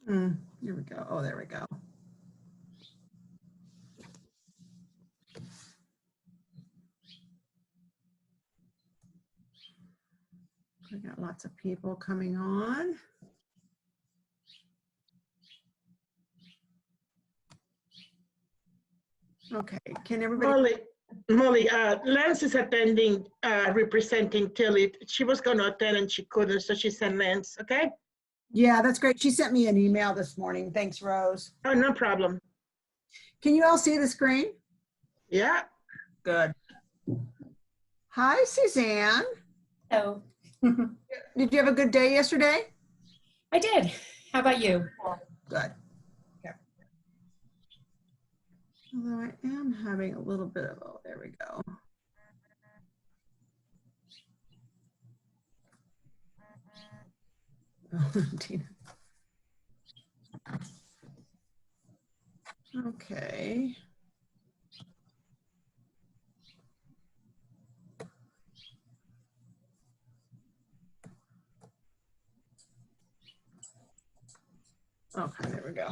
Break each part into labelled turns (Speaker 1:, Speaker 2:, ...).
Speaker 1: Here we go. Oh, there we go. We got lots of people coming on. Okay, can everybody?
Speaker 2: Molly, Lance is attending, representing Tilly. She was going to attend and she couldn't, so she sent Lance, okay?
Speaker 1: Yeah, that's great. She sent me an email this morning. Thanks, Rose.
Speaker 2: Oh, no problem.
Speaker 1: Can you all see the screen?
Speaker 2: Yeah.
Speaker 1: Good. Hi, Suzanne.
Speaker 3: Hello.
Speaker 1: Did you have a good day yesterday?
Speaker 3: I did. How about you?
Speaker 1: Good. Okay. Although I am having a little bit of, oh, there we go. Oh, Tina. Okay. Okay, there we go.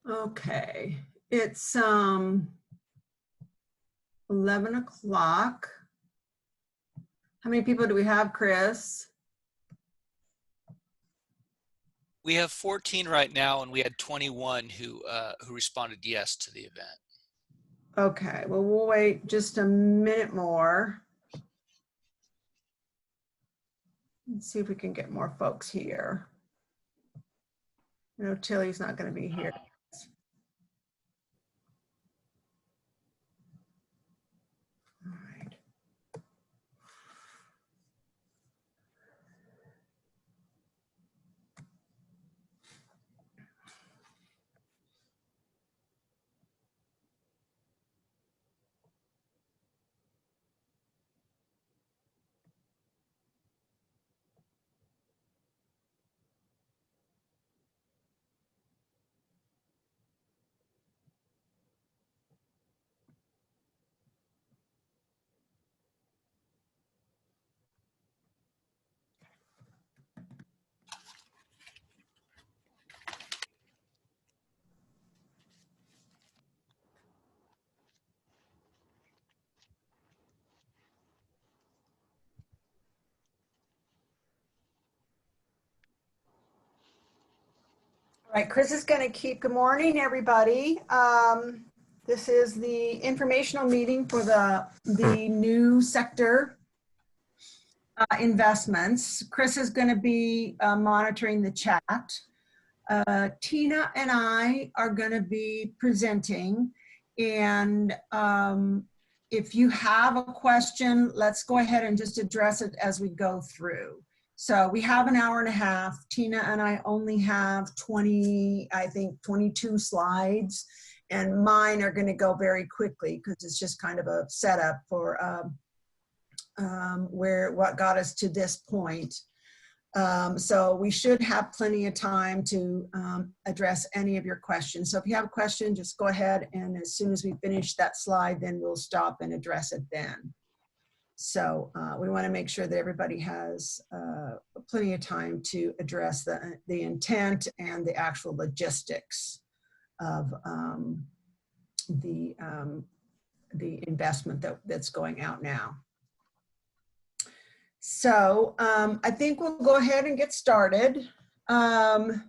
Speaker 1: Okay, it's 11 o'clock. How many people do we have, Chris?
Speaker 4: We have 14 right now, and we had 21 who responded yes to the event.
Speaker 1: Okay, well, we'll wait just a minute more. Let's see if we can get more folks here. I know Tilly's not going to be here. All right. All right, Chris is going to keep. Good morning, everybody. This is the informational meeting for the new sector investments. Chris is going to be monitoring the chat. Tina and I are going to be presenting, and if you have a question, let's go ahead and just address it as we go through. So we have an hour and a half. Tina and I only have 22 slides, and mine are going to go very quickly because it's just kind of a setup for what got us to this point. So we should have plenty of time to address any of your questions. So if you have a question, just go ahead, and as soon as we finish that slide, then we'll stop and address it then. So we want to make sure that everybody has plenty of time to address the intent and the actual logistics of the investment that's going out now. So I think we'll go ahead and get started. So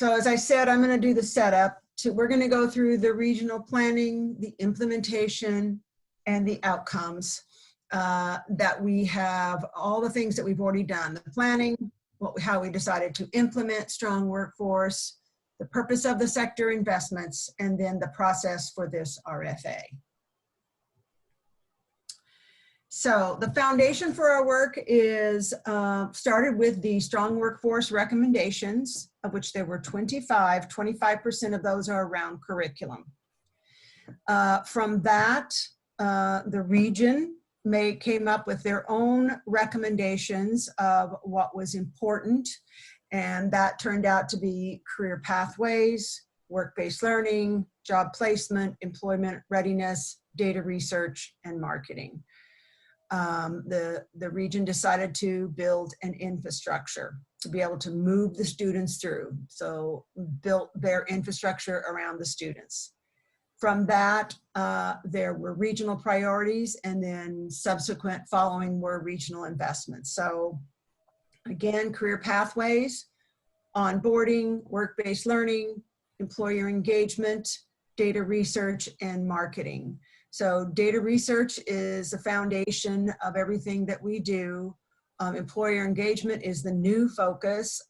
Speaker 1: as I said, I'm going to do the setup. We're going to go through the regional planning, the implementation, and the outcomes that we have, all the things that we've already done. The planning, how we decided to implement strong workforce, the purpose of the sector investments, and then the process for this RFA. So the foundation for our work is started with the strong workforce recommendations, of which there were 25. 25% of those are around curriculum. From that, the region came up with their own recommendations of what was important, and that turned out to be career pathways, work-based learning, job placement, employment readiness, data research, and marketing. The region decided to build an infrastructure to be able to move the students through. So built their infrastructure around the students. From that, there were regional priorities, and then subsequent following were regional investments. So again, career pathways, onboarding, work-based learning, employer engagement, data research, and marketing. So data research is the foundation of everything that we do. Employer engagement is the new focus,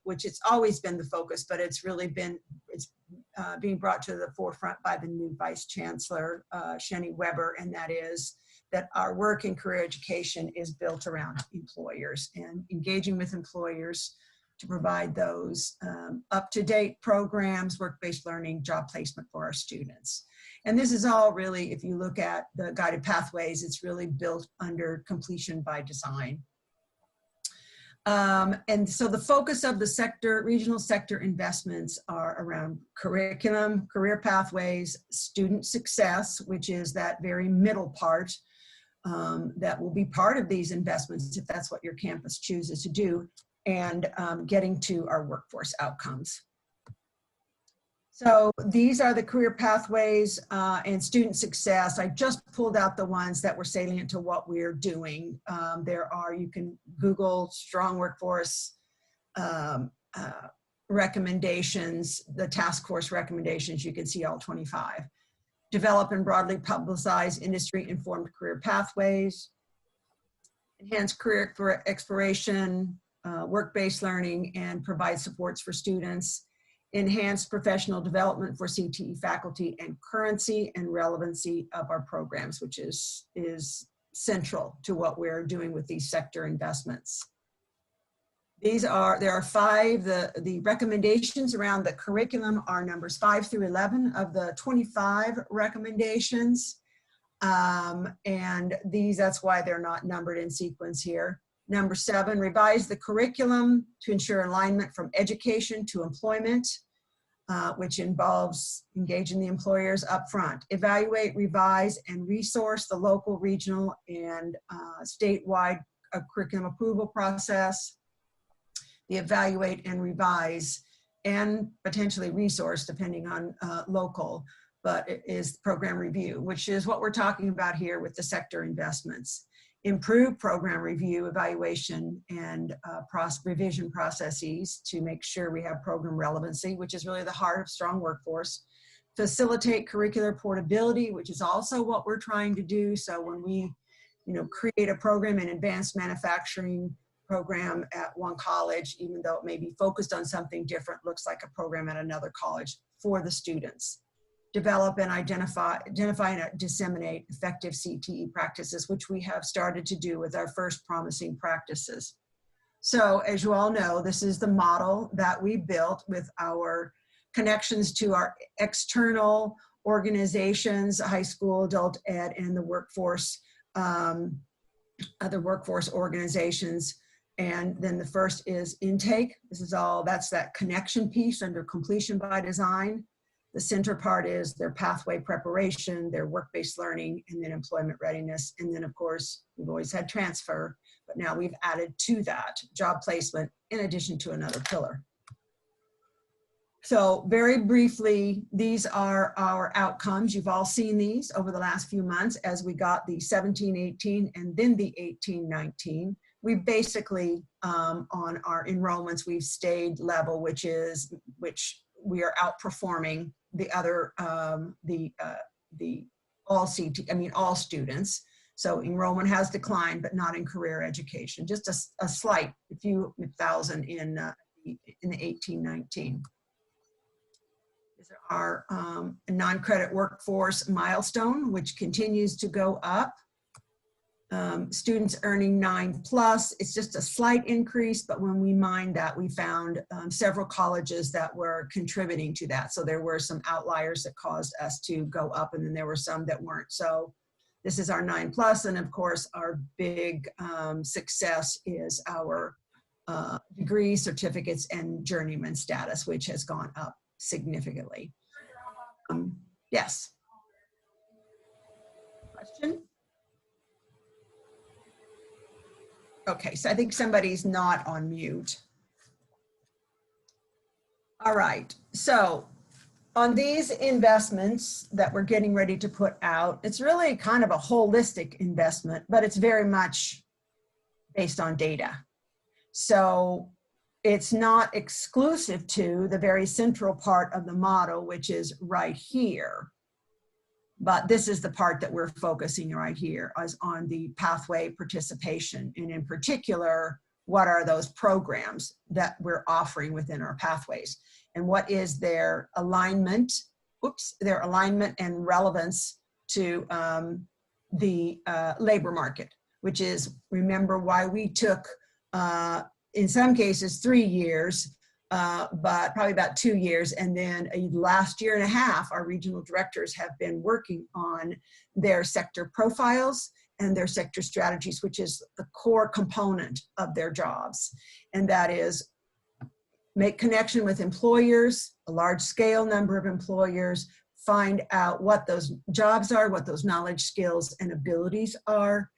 Speaker 1: which it's always been the focus, but it's really been, being brought to the forefront by the new Vice Chancellor, Shani Weber, and that is that our work in career education is built around employers and engaging with employers to provide those up-to-date programs, work-based learning, job placement for our students. And this is all really, if you look at the guided pathways, it's really built under completion by design. And so the focus of the regional sector investments are around curriculum, career pathways, student success, which is that very middle part that will be part of these investments if that's what your campus chooses to do, and getting to our workforce outcomes. So these are the career pathways and student success. I just pulled out the ones that were salient to what we're doing. You can Google strong workforce recommendations, the task force recommendations, you can see all 25. Develop and broadly publicize industry-informed career pathways, enhance career exploration, work-based learning, and provide supports for students, enhance professional development for CTE faculty, and currency and relevancy of our programs, which is central to what we're doing with these sector investments. There are 5, the recommendations around the curriculum are numbers 5 through 11 of the 25 recommendations. And that's why they're not numbered in sequence here. Number 7, revise the curriculum to ensure alignment from education to employment, which involves engaging the employers up front. Evaluate, revise, and resource the local, regional, and statewide curriculum approval process. The evaluate and revise, and potentially resource depending on local, but it is program review, which is what we're talking about here with the sector investments. improve program review, evaluation, and revision processes to make sure we have program relevancy, which is really the heart of strong workforce. Facilitate curricular portability, which is also what we're trying to do. So when we, create a program in advanced manufacturing program at one college, even though it may be focused on something different, looks like a program at another college for the students. Develop and identify and disseminate effective CTE practices, which we have started to do with our first promising practices. So as you all know, this is the model that we built with our connections to our external organizations, high school, adult ed, and the workforce, other workforce organizations. And then the first is intake. This is all, that's that connection piece under completion by design. The center part is their pathway preparation, their work-based learning, and then employment readiness. And then of course, we've always had transfer, but now we've added to that job placement in addition to another pillar. So very briefly, these are our outcomes. You've all seen these over the last few months as we got the 17-18 and then the 18-19. We basically, on our enrollments, we've stayed level, which we are outperforming the other, all students. So enrollment has declined, but not in career education, just a slight, a few thousand in the 18-19. These are our non-credit workforce milestone, which continues to go up. Students earning 9+, it's just a slight increase, but when we mined that, we found several colleges that were contributing to that. So there were some outliers that caused us to go up, and then there were some that weren't. So this is our 9+, and of course, our big success is our degree, certificates, and journeyman status, which has gone up significantly. Yes. Question? Okay, so I think somebody's not on mute. All right, so on these investments that we're getting ready to put out, it's really kind of a holistic investment, but it's very much based on data. So it's not exclusive to the very central part of the model, which is right here. But this is the part that we're focusing right here, is on the pathway participation. And in particular, what are those programs that we're offering within our pathways? And what is their alignment, their alignment and relevance to the labor market, which is, remember why we took, in some cases, 3 years, but probably about 2 years. And then last year and a half, our regional directors have been working on their sector profiles and their sector strategies, which is the core component of their jobs. And that is make connection with employers, a large scale number of employers, find out what those jobs are, what those knowledge, skills, and abilities are,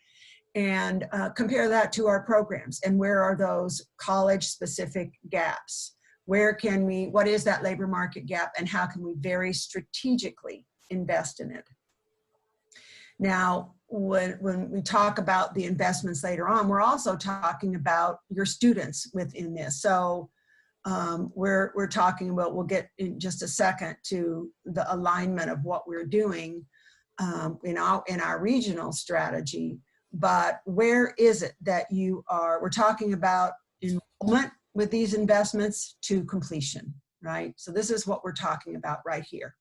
Speaker 1: and compare that to our programs. And where are those college-specific gaps? Where can we, what is that labor market gap, and how can we very strategically invest in it? Now, when we talk about the investments later on, we're also talking about your students within this. So we're talking about, we'll get in just a second to the alignment of what we're doing in our regional strategy. But where is it that you are, we're talking about enrollment with these investments to completion, right? So this is what we're talking about right here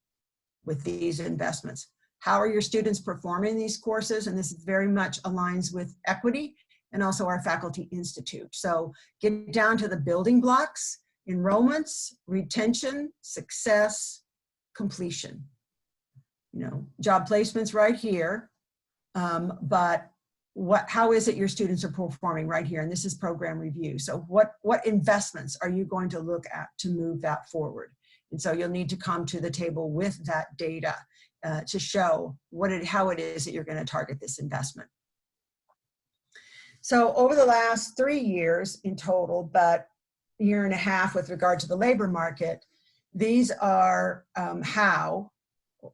Speaker 1: with these investments. How are your students performing these courses? And this very much aligns with equity and also our Faculty Institute. So get down to the building blocks: enrollments, retention, success, completion. You know, job placements right here, but how is it your students are performing right here? And this is program review. So what investments are you going to look at to move that forward? And so you'll need to come to the table with that data to show how it is that you're going to target this investment. So over the last 3 years in total, but a year and a half with regard to the labor market, these are how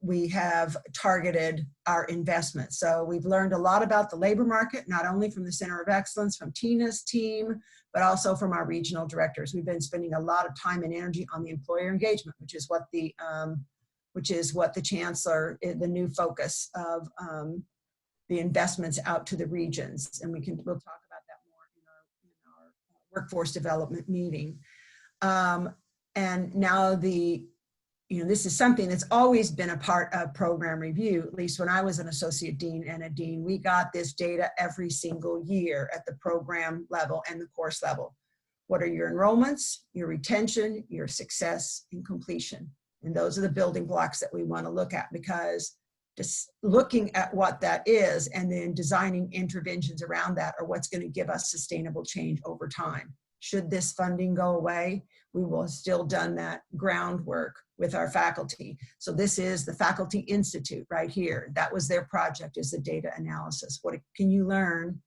Speaker 1: we have targeted our investments. So we've learned a lot about the labor market, not only from the Center of Excellence, from Tina's team, but also from our regional directors. We've been spending a lot of time and energy on the employer engagement, which is what the chancellor, the new focus of the investments out to the regions. And we'll talk about that more in our workforce development meeting. And now this is something that's always been a part of program review. At least when I was an associate dean and a dean, we got this data every single year at the program level and the course level. What are your enrollments, your retention, your success, and completion? And those are the building blocks that we want to look at, because just looking at what that is and then designing interventions around that are what's going to give us sustainable change over time. Should this funding go away, we will have still done that groundwork with our faculty. So this is the Faculty Institute right here. That was their project, is the data analysis. What can you learn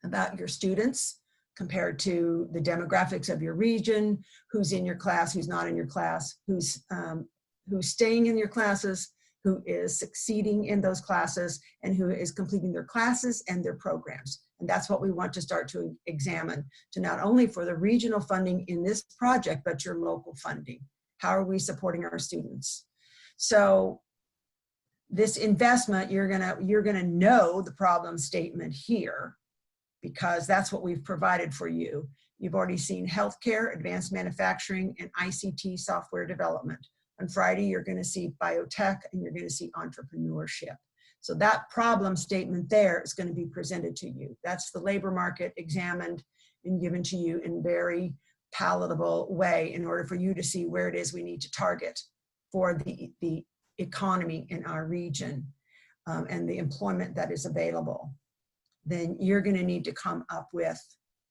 Speaker 1: about your students compared to the demographics of your region, who's in your class, who's not in your class, who's staying in your classes, who is succeeding in those classes, and who is completing their classes and their programs. And that's what we want to start to examine, to not only for the regional funding in this project, but your local funding. How are we supporting our students? So this investment, you're gonna know the problem statement here, because that's what we've provided for you. You've already seen healthcare, advanced manufacturing, and ICT software development. On Friday, you're going to see biotech, and you're going to see entrepreneurship. So that problem statement there is going to be presented to you. That's the labor market examined and given to you in very palatable way in order for you to see where it is we need to target for the economy in our region and the employment that is available. Then you're going to need to come up with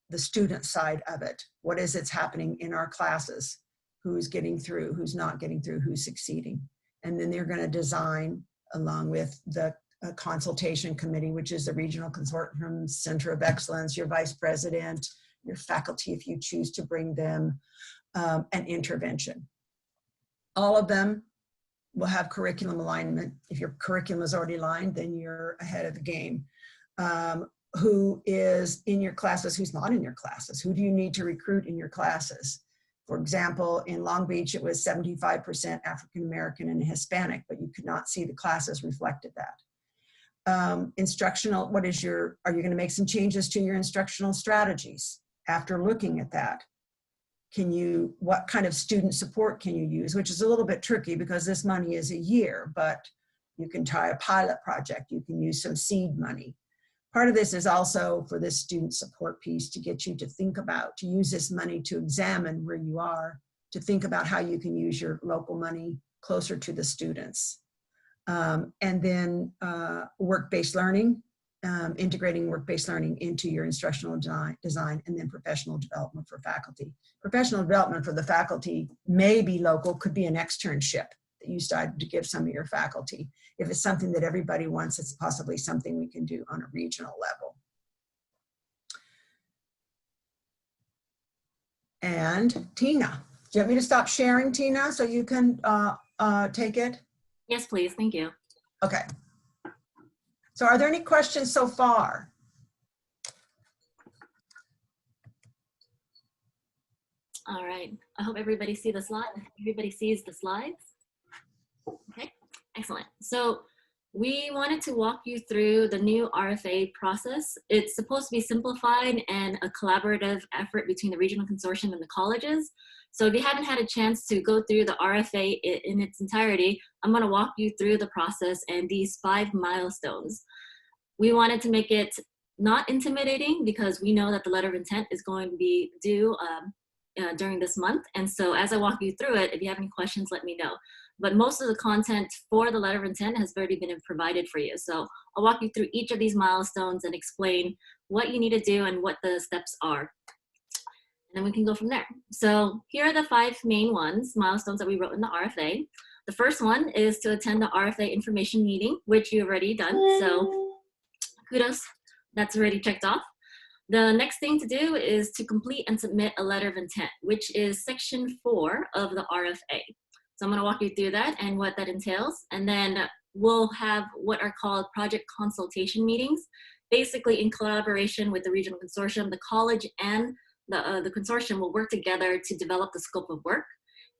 Speaker 1: the student side of it. What is it's happening in our classes? Who's getting through, who's not getting through, who's succeeding. And then they're going to design, along with the consultation committee, which is the Regional Consortium Center of Excellence, your vice president, your faculty, if you choose to bring them, an intervention. All of them will have curriculum alignment. If your curriculum is already aligned, then you're ahead of the game. Who is in your classes, who's not in your classes? Who do you need to recruit in your classes? For example, in Long Beach, it was 75% African-American and Hispanic, but you could not see the classes reflected that. Instructional, are you going to make some changes to your instructional strategies after looking at that? What kind of student support can you use? Which is a little bit tricky because this money is a year, but you can try a pilot project. You can use some seed money. Part of this is also for this student support piece to get you to think about, to use this money to examine where you are, to think about how you can use your local money closer to the students. And then work-based learning, integrating work-based learning into your instructional design, and then professional development for faculty. Professional development for the faculty may be local, could be an externship that you started to give some of your faculty. If it's something that everybody wants, it's possibly something we can do on a regional level. And Tina, do you want me to stop sharing, Tina, so you can take it?
Speaker 5: Yes, please. Thank you.
Speaker 1: Okay. So are there any questions so far?
Speaker 5: All right. I hope everybody sees the slide. Everybody sees the slides. Okay, excellent. So we wanted to walk you through the new RFA process. It's supposed to be simplified and a collaborative effort between the regional consortium and the colleges. So if you haven't had a chance to go through the RFA in its entirety, I'm going to walk you through the process and these 5 milestones. We wanted to make it not intimidating because we know that the letter of intent is going to be due during this month. And so as I walk you through it, if you have any questions, let me know. But most of the content for the letter of intent has already been provided for you. So I'll walk you through each of these milestones and explain what you need to do and what the steps are. And then we can go from there. So here are the 5 main milestones that we wrote in the RFA. The first one is to attend the RFA information meeting, which you've already done. So kudos, that's already checked off. The next thing to do is to complete and submit a letter of intent, which is section 4 of the RFA. So I'm going to walk you through that and what that entails. And then we'll have what are called project consultation meetings, basically in collaboration with the regional consortium. The college and the consortium will work together to develop the scope of work.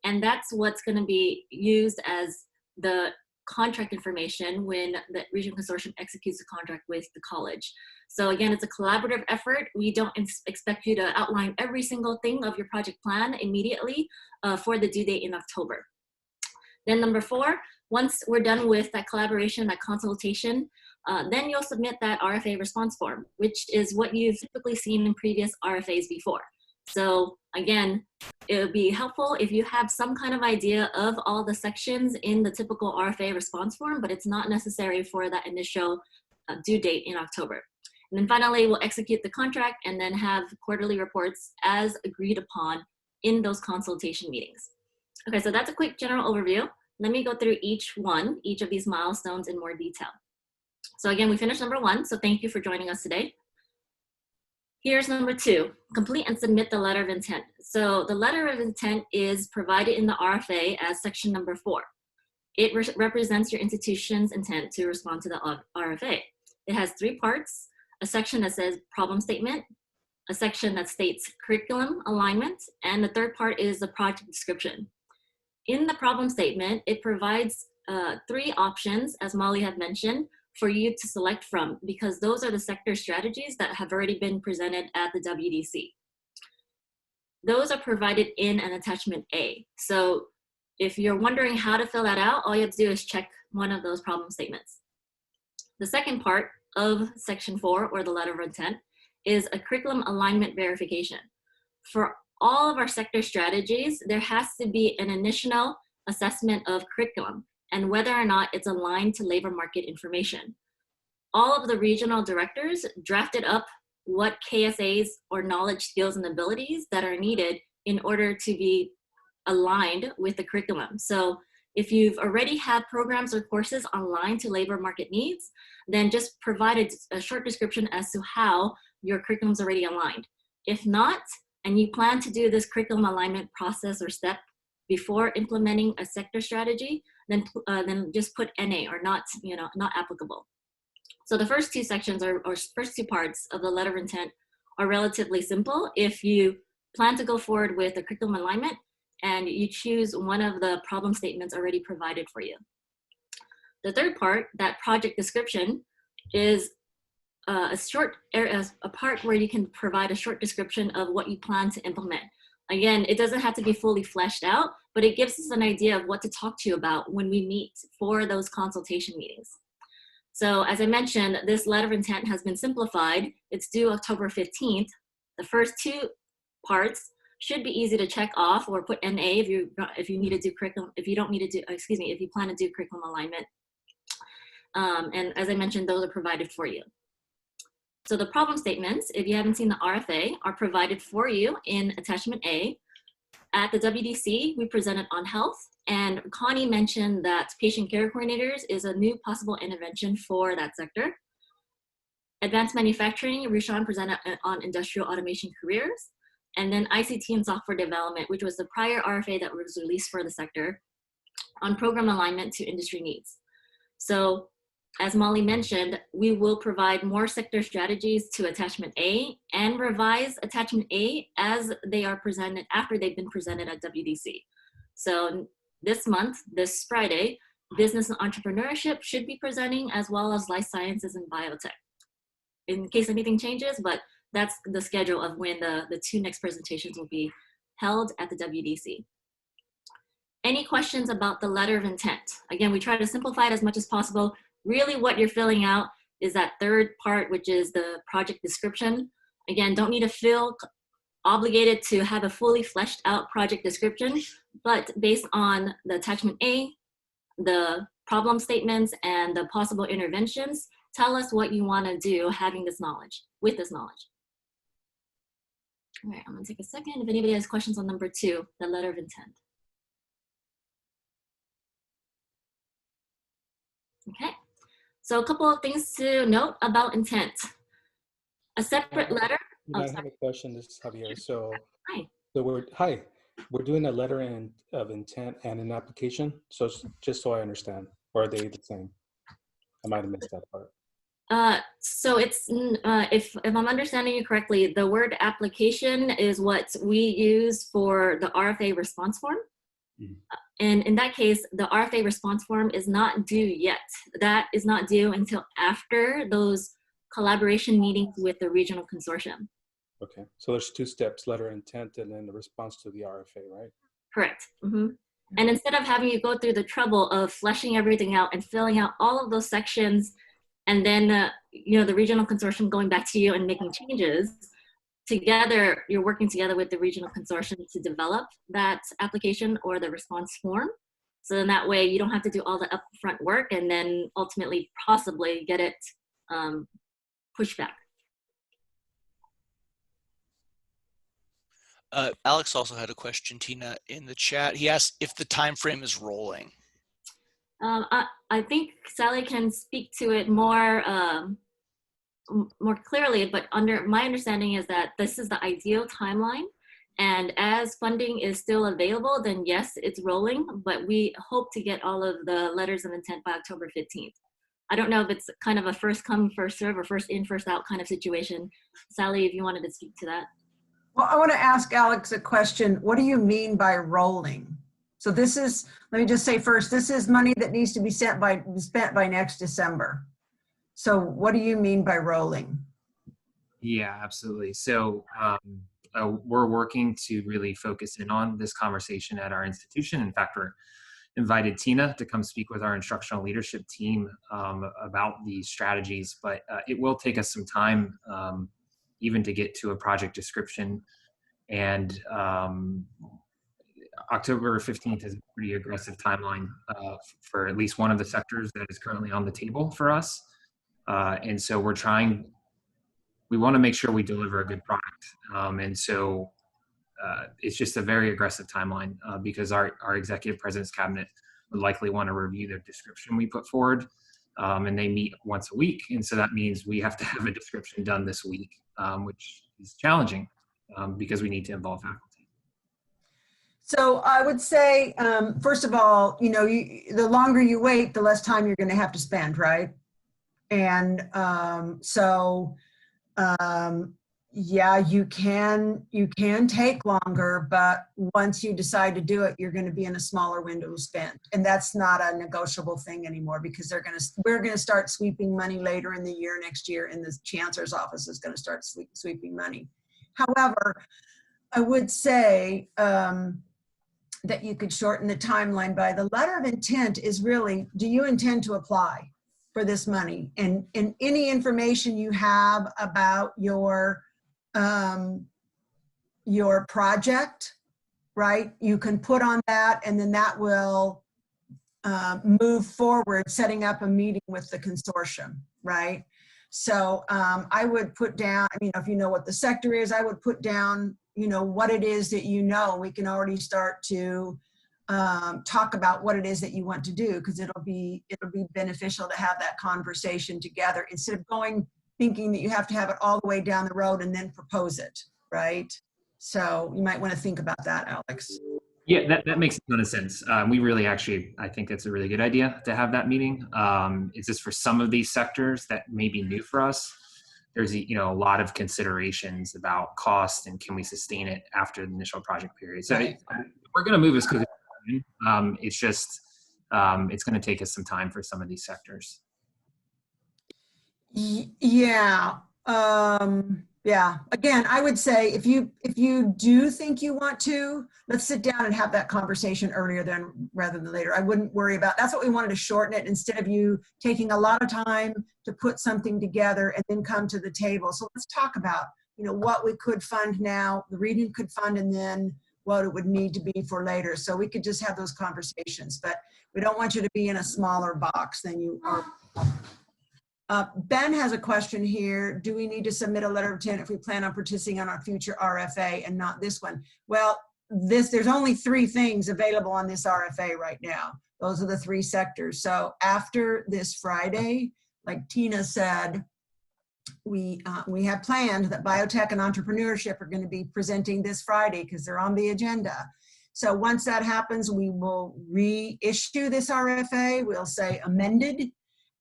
Speaker 5: And that's what's going to be used as the contract information when the regional consortium executes the contract with the college. So again, it's a collaborative effort. We don't expect you to outline every single thing of your project plan immediately for the due date in October. Then number 4, once we're done with that collaboration, that consultation, then you'll submit that RFA response form, which is what you've typically seen in previous RFAs before. So again, it would be helpful if you have some kind of idea of all the sections in the typical RFA response form, but it's not necessary for that initial due date in October. And then finally, we'll execute the contract and then have quarterly reports as agreed upon in those consultation meetings. Okay, so that's a quick general overview. Let me go through each of these milestones in more detail. So again, we finished number 1, so thank you for joining us today. Here's number 2, complete and submit the letter of intent. So the letter of intent is provided in the RFA as section number 4. It represents your institution's intent to respond to the RFA. It has 3 parts, a section that says problem statement, a section that states curriculum alignment, and the third part is the project description. In the problem statement, it provides 3 options, as Molly had mentioned, for you to select from, because those are the sector strategies that have already been presented at the WDC. Those are provided in an attachment A. So if you're wondering how to fill that out, all you have to do is check one of those problem statements. The second part of section 4, or the letter of intent, is a curriculum alignment verification. For all of our sector strategies, there has to be an initial assessment of curriculum and whether or not it's aligned to labor market information. All of the regional directors drafted up what KSAs or knowledge, skills, and abilities that are needed in order to be aligned with the curriculum. So if you've already had programs or courses aligned to labor market needs, then just provide a short description as to how your curriculum is already aligned. If not, and you plan to do this curriculum alignment process or step before implementing a sector strategy, then just put NA, or not, not applicable. So the first 2 sections or first 2 parts of the letter of intent are relatively simple. If you plan to go forward with a curriculum alignment and you choose one of the problem statements already provided for you. The third part, that project description, is a part where you can provide a short description of what you plan to implement. Again, it doesn't have to be fully fleshed out, but it gives us an idea of what to talk to you about when we meet for those consultation meetings. So as I mentioned, this letter of intent has been simplified. It's due October 15th. The first 2 parts should be easy to check off, or put NA if you need to do curriculum, if you don't need to do, if you plan to do curriculum alignment. And as I mentioned, those are provided for you. So the problem statements, if you haven't seen the RFA, are provided for you in attachment A. At the WDC, we presented on health, and Connie mentioned that patient care coordinators is a new possible intervention for that sector. Advanced manufacturing, Rishan presented on industrial automation careers, and then ICT and software development, which was the prior RFA that was released for the sector, on program alignment to industry needs. So as Molly mentioned, we will provide more sector strategies to attachment A and revise attachment A as they are presented after they've been presented at WDC. So this month, this Friday, business and entrepreneurship should be presenting, as well as life sciences and biotech, in case anything changes, but that's the schedule of when the 2 next presentations will be held at the WDC. Any questions about the letter of intent? Again, we try to simplify it as much as possible. Really what you're filling out is that third part, which is the project description. Again, don't need to feel obligated to have a fully fleshed out project description, but based on the attachment A, the problem statements, and the possible interventions, tell us what you want to do having this knowledge, with this knowledge. All right, I'm gonna take a second if anybody has questions on number 2, the letter of intent. Okay. So a couple of things to note about intent. A separate letter.
Speaker 6: I have a question. This is Javier. So
Speaker 5: Hi.
Speaker 6: the word, hi. we're doing a letter of intent and an application. So just so I understand, or are they the same? I might have missed that part.
Speaker 5: So it's, if I'm understanding you correctly, the word application is what we use for the RFA response form.
Speaker 6: Mhm.
Speaker 5: And in that case, the RFA response form is not due yet. That is not due until after those collaboration meetings with the regional consortium.
Speaker 6: Okay, so there's 2 steps, letter of intent and then the response to the RFA, right?
Speaker 5: Correct. And instead of having you go through the trouble of fleshing everything out and filling out all of those sections, and then you know, the regional consortium going back to you and making changes, together you're working together with the regional consortium to develop that application or the response form. So then that way you don't have to do all the upfront work and then ultimately possibly get it pushed back.
Speaker 4: Alex also had a question, Tina, in the chat. He asked if the time frame is rolling.
Speaker 5: I think Sally can speak to it more more clearly, but under my understanding is that this is the ideal timeline. And as funding is still available, then yes, it's rolling, but we hope to get all of the letters of intent by October 15th. I don't know if it's kind of a first come, first serve, or first in, first out kind of situation. Sally, if you wanted to speak to that.
Speaker 1: Well, I want to ask Alex a question. What do you mean by rolling? So this is, let me just say first, this is money that needs to be spent by next December. So what do you mean by rolling?
Speaker 7: Yeah, absolutely. So we're working to really focus in on this conversation at our institution. In fact, we're invited Tina to come speak with our instructional leadership team about these strategies, but it will take us some time even to get to a project description. And October 15th is a pretty aggressive timeline for at least one of the sectors that is currently on the table for us. And so we want to make sure we deliver a good product. And so it's just a very aggressive timeline because our executive president's cabinet would likely want to review the description we put forward. And they meet once a week. And so that means we have to have a description done this week, which is challenging because we need to involve faculty.
Speaker 1: So I would say, first of all, you know, the longer you wait, the less time you're going to have to spend, right? And yeah, you can take longer, but once you decide to do it, you're going to be in a smaller window of spend. And that's not a negotiable thing anymore because we're going to start sweeping money later in the year, next year, and the chancellor's office is going to start sweeping money. However, I would say that you could shorten the timeline by the letter of intent is really, do you intend to apply for this money? And any information you have about your project, right? You can put on that, and then that will move forward, setting up a meeting with the consortium, right? So I would put down, I mean, if you know what the sector is, I would put down, you know, what it is that you know. We can already start to talk about what it is that you want to do, because it'll be beneficial to have that conversation together instead of thinking that you have to have it all the way down the road and then propose it, right? So you might want to think about that, Alex.
Speaker 7: Yeah, that makes a ton of sense. We really actually, I think it's a really good idea to have that meeting. It's just for some of these sectors that may be new for us. There's a lot of considerations about cost and can we sustain it after the initial project period. So we're going to move as quickly as we can. It's just it's going to take us some time for some of these sectors.
Speaker 1: Yeah. Yeah. Again, I would say if you do think you want to, let's sit down and have that conversation earlier rather than later. I wouldn't worry about, that's what we wanted to shorten it instead of you taking a lot of time to put something together and then come to the table. So let's talk about, what we could fund now, the region could fund, and then what it would need to be for later. So we could just have those conversations, but we don't want you to be in a smaller box than you are. Ben has a question here. Do we need to submit a letter of intent if we plan on participating on our future RFA and not this one? Well, there's only 3 things available on this RFA right now. Those are the 3 sectors. So after this Friday, like Tina said, we have planned that biotech and entrepreneurship are going to be presenting this Friday because they're on the agenda. So once that happens, we will reissue this RFA. We'll say amended,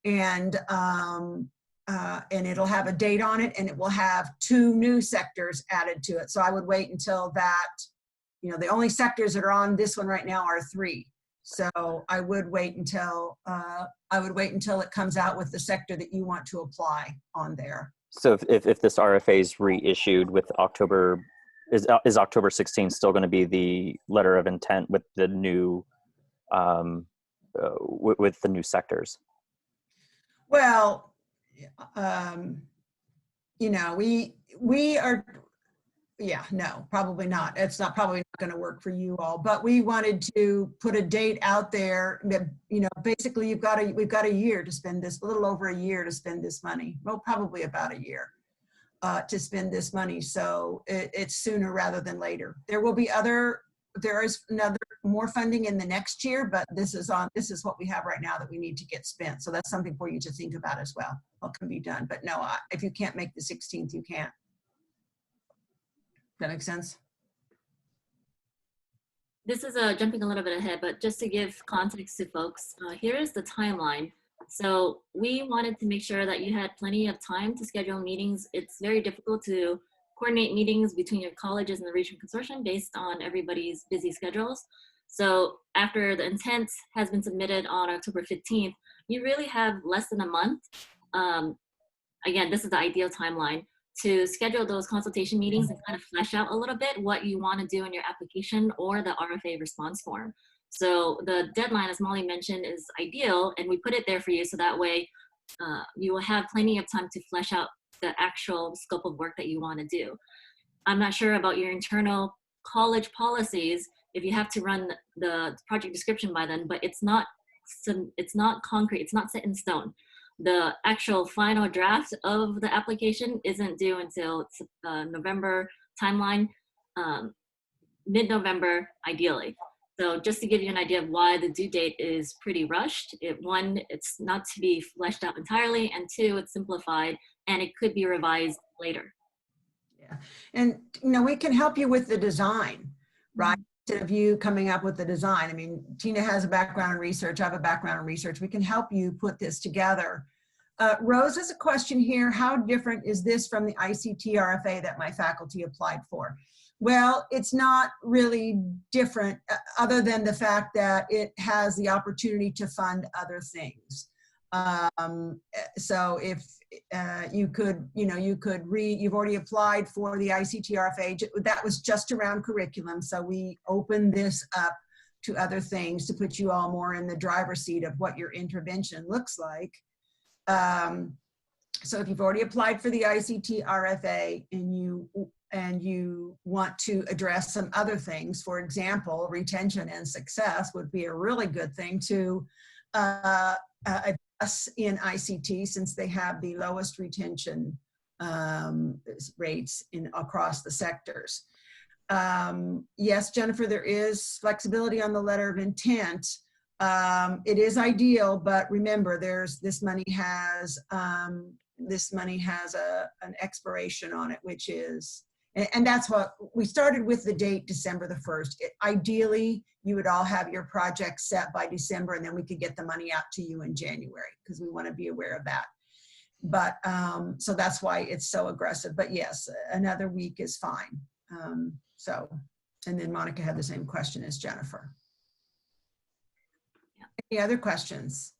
Speaker 1: and it'll have a date on it, and it will have 2 new sectors added to it. So I would wait until that, the only sectors that are on this one right now are 3. So I would wait until it comes out with the sector that you want to apply on there.
Speaker 8: So if this RFA is reissued with October, is October 16th still going to be the letter of intent with the new with the new sectors?
Speaker 1: Well, we are, no, probably not. It's not probably not going to work for you all, but we wanted to put a date out there that, basically we've got a year to spend this, a little over a year to spend this money. Well, probably about a year to spend this money. So it's sooner rather than later. There is more funding in the next year, but this is what we have right now that we need to get spent. So that's something for you to think about as well. What can be done, but no, if you can't make the 16th, you can't. That makes sense?
Speaker 5: This is jumping a little bit ahead, but just to give context to folks, here is the timeline. So we wanted to make sure that you had plenty of time to schedule meetings. It's very difficult to coordinate meetings between your colleges and the regional consortium based on everybody's busy schedules. So after the intent has been submitted on October 15th, you really have less than a month. Again, this is the ideal timeline to schedule those consultation meetings and kind of flesh out a little bit what you want to do in your application or the RFA response form. So the deadline, as Molly mentioned, is ideal, and we put it there for you so that way you will have plenty of time to flesh out the actual scope of work that you want to do. I'm not sure about your internal college policies if you have to run the project description by then, but it's not concrete, it's not set in stone. The actual final draft of the application isn't due until November timeline, mid-November ideally. So just to give you an idea of why the due date is pretty rushed, one, it's not to be fleshed out entirely, and 2, it's simplified and it could be revised later.
Speaker 1: Yeah, and we can help you with the design, right? Instead of you coming up with the design. I mean, Tina has a background in research, I have a background in research. We can help you put this together. Rose has a question here. How different is this from the ICT RFA that my faculty applied for? Well, it's not really different other than the fact that it has the opportunity to fund other things. So if you've already applied for the ICT RFA, that was just around curriculum. So we opened this up to other things to put you all more in the driver's seat of what your intervention looks like. So if you've already applied for the ICT RFA and you want to address some other things, for example, retention and success would be a really good thing to address in ICT, since they have the lowest retention rates across the sectors. Yes, Jennifer, there is flexibility on the letter of intent. It is ideal, but remember, this money has an expiration on it, which is, and that's what we started with, the date December the 1st. Ideally, you would all have your project set by December, and then we could get the money out to you in January, because we want to be aware of that. But so that's why it's so aggressive. But yes, another week is fine. And then Monica had the same question as Jennifer. Any other questions?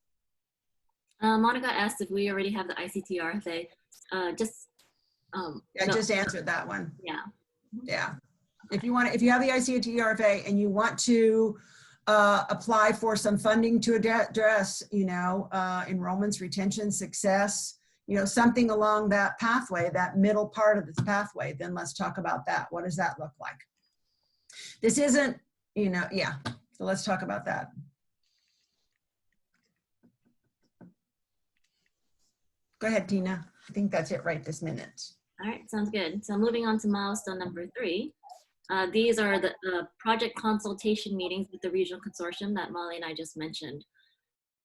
Speaker 5: Monica asked if we already have the ICT RFA.
Speaker 1: I just answered that one.
Speaker 5: Yeah.
Speaker 1: Yeah. If you have the ICT RFA and you want to apply for some funding to address, enrollments, retention, success, something along that pathway, that middle part of this pathway, then let's talk about that. What does that look like? This isn't, yeah. So let's talk about that. Go ahead, Tina. I think that's it right this minute.
Speaker 5: All right, sounds good. So moving on to milestone number 3. These are the project consultation meetings with the regional consortium that Molly and I just mentioned.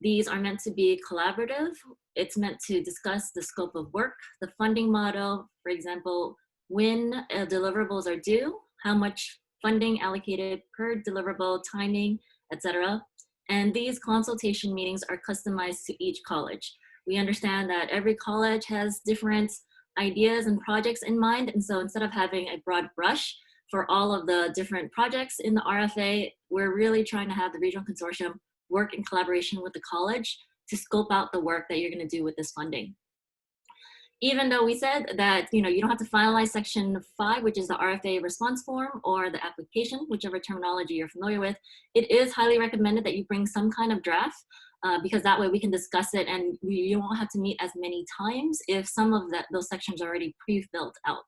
Speaker 5: These are meant to be collaborative. It's meant to discuss the scope of work, the funding model, for example, when deliverables are due, how much funding allocated per deliverable, timing, etc. And these consultation meetings are customized to each college. We understand that every college has different ideas and projects in mind. And so instead of having a broad brush for all of the different projects in the RFA, we're really trying to have the regional consortium work in collaboration with the college to scope out the work that you're going to do with this funding. Even though we said that you don't have to finalize section 5, which is the RFA response form, or the application, whichever terminology you're familiar with, it is highly recommended that you bring some kind of draft, because that way we can discuss it and you won't have to meet as many times if some of those sections are already pre-filled out.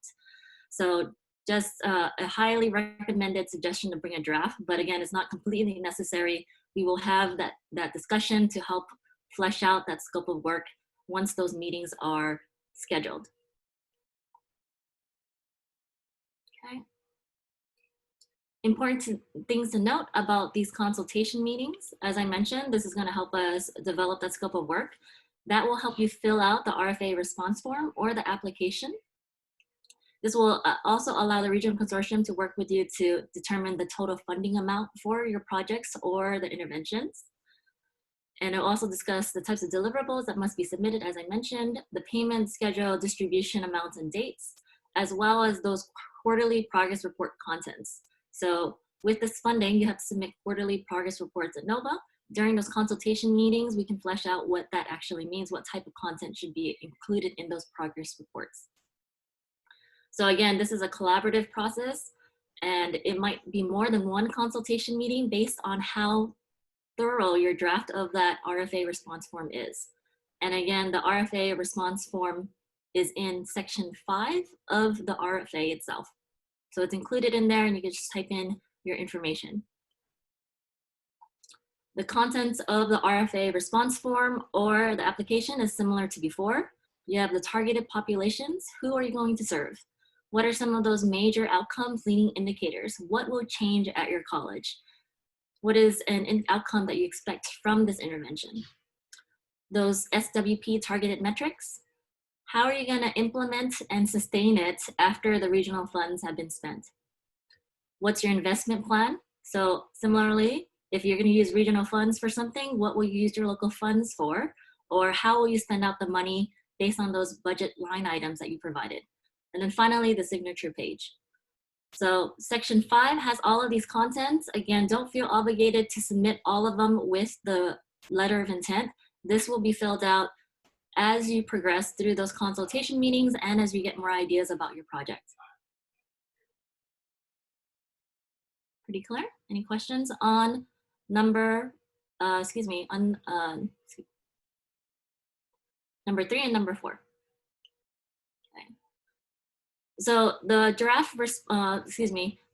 Speaker 5: So just a highly recommended suggestion to bring a draft, but again, it's not completely necessary. We will have that discussion to help flesh out that scope of work once those meetings are scheduled. Okay. Important things to note about these consultation meetings. As I mentioned, this is going to help us develop that scope of work. That will help you fill out the RFA response form or the application. This will also allow the regional consortium to work with you to determine the total funding amount for your projects or the interventions. And it'll also discuss the types of deliverables that must be submitted, as I mentioned, the payment schedule, distribution amounts and dates, as well as those quarterly progress report contents. So with this funding, you have to submit quarterly progress reports at NOVA. During those consultation meetings, we can flesh out what that actually means, what type of content should be included in those progress reports. So again, this is a collaborative process, and it might be more than one consultation meeting based on how thorough your draft of that RFA response form is. And again, the RFA response form is in section 5 of the RFA itself. So it's included in there and you can just type in your information. The contents of the RFA response form or the application is similar to before. You have the targeted populations. Who are you going to serve? What are some of those major outcomes, leading indicators? What will change at your college? What is an outcome that you expect from this intervention? Those SWP targeted metrics. How are you going to implement and sustain it after the regional funds have been spent? What's your investment plan? So similarly, if you're going to use regional funds for something, what will you use your local funds for? Or how will you spend out the money based on those budget line items that you provided? And then finally, the signature page. So section 5 has all of these contents. Again, don't feel obligated to submit all of them with the letter of intent. This will be filled out as you progress through those consultation meetings and as you get more ideas about your project. Pretty clear? Any questions on number 3 and number 4? So the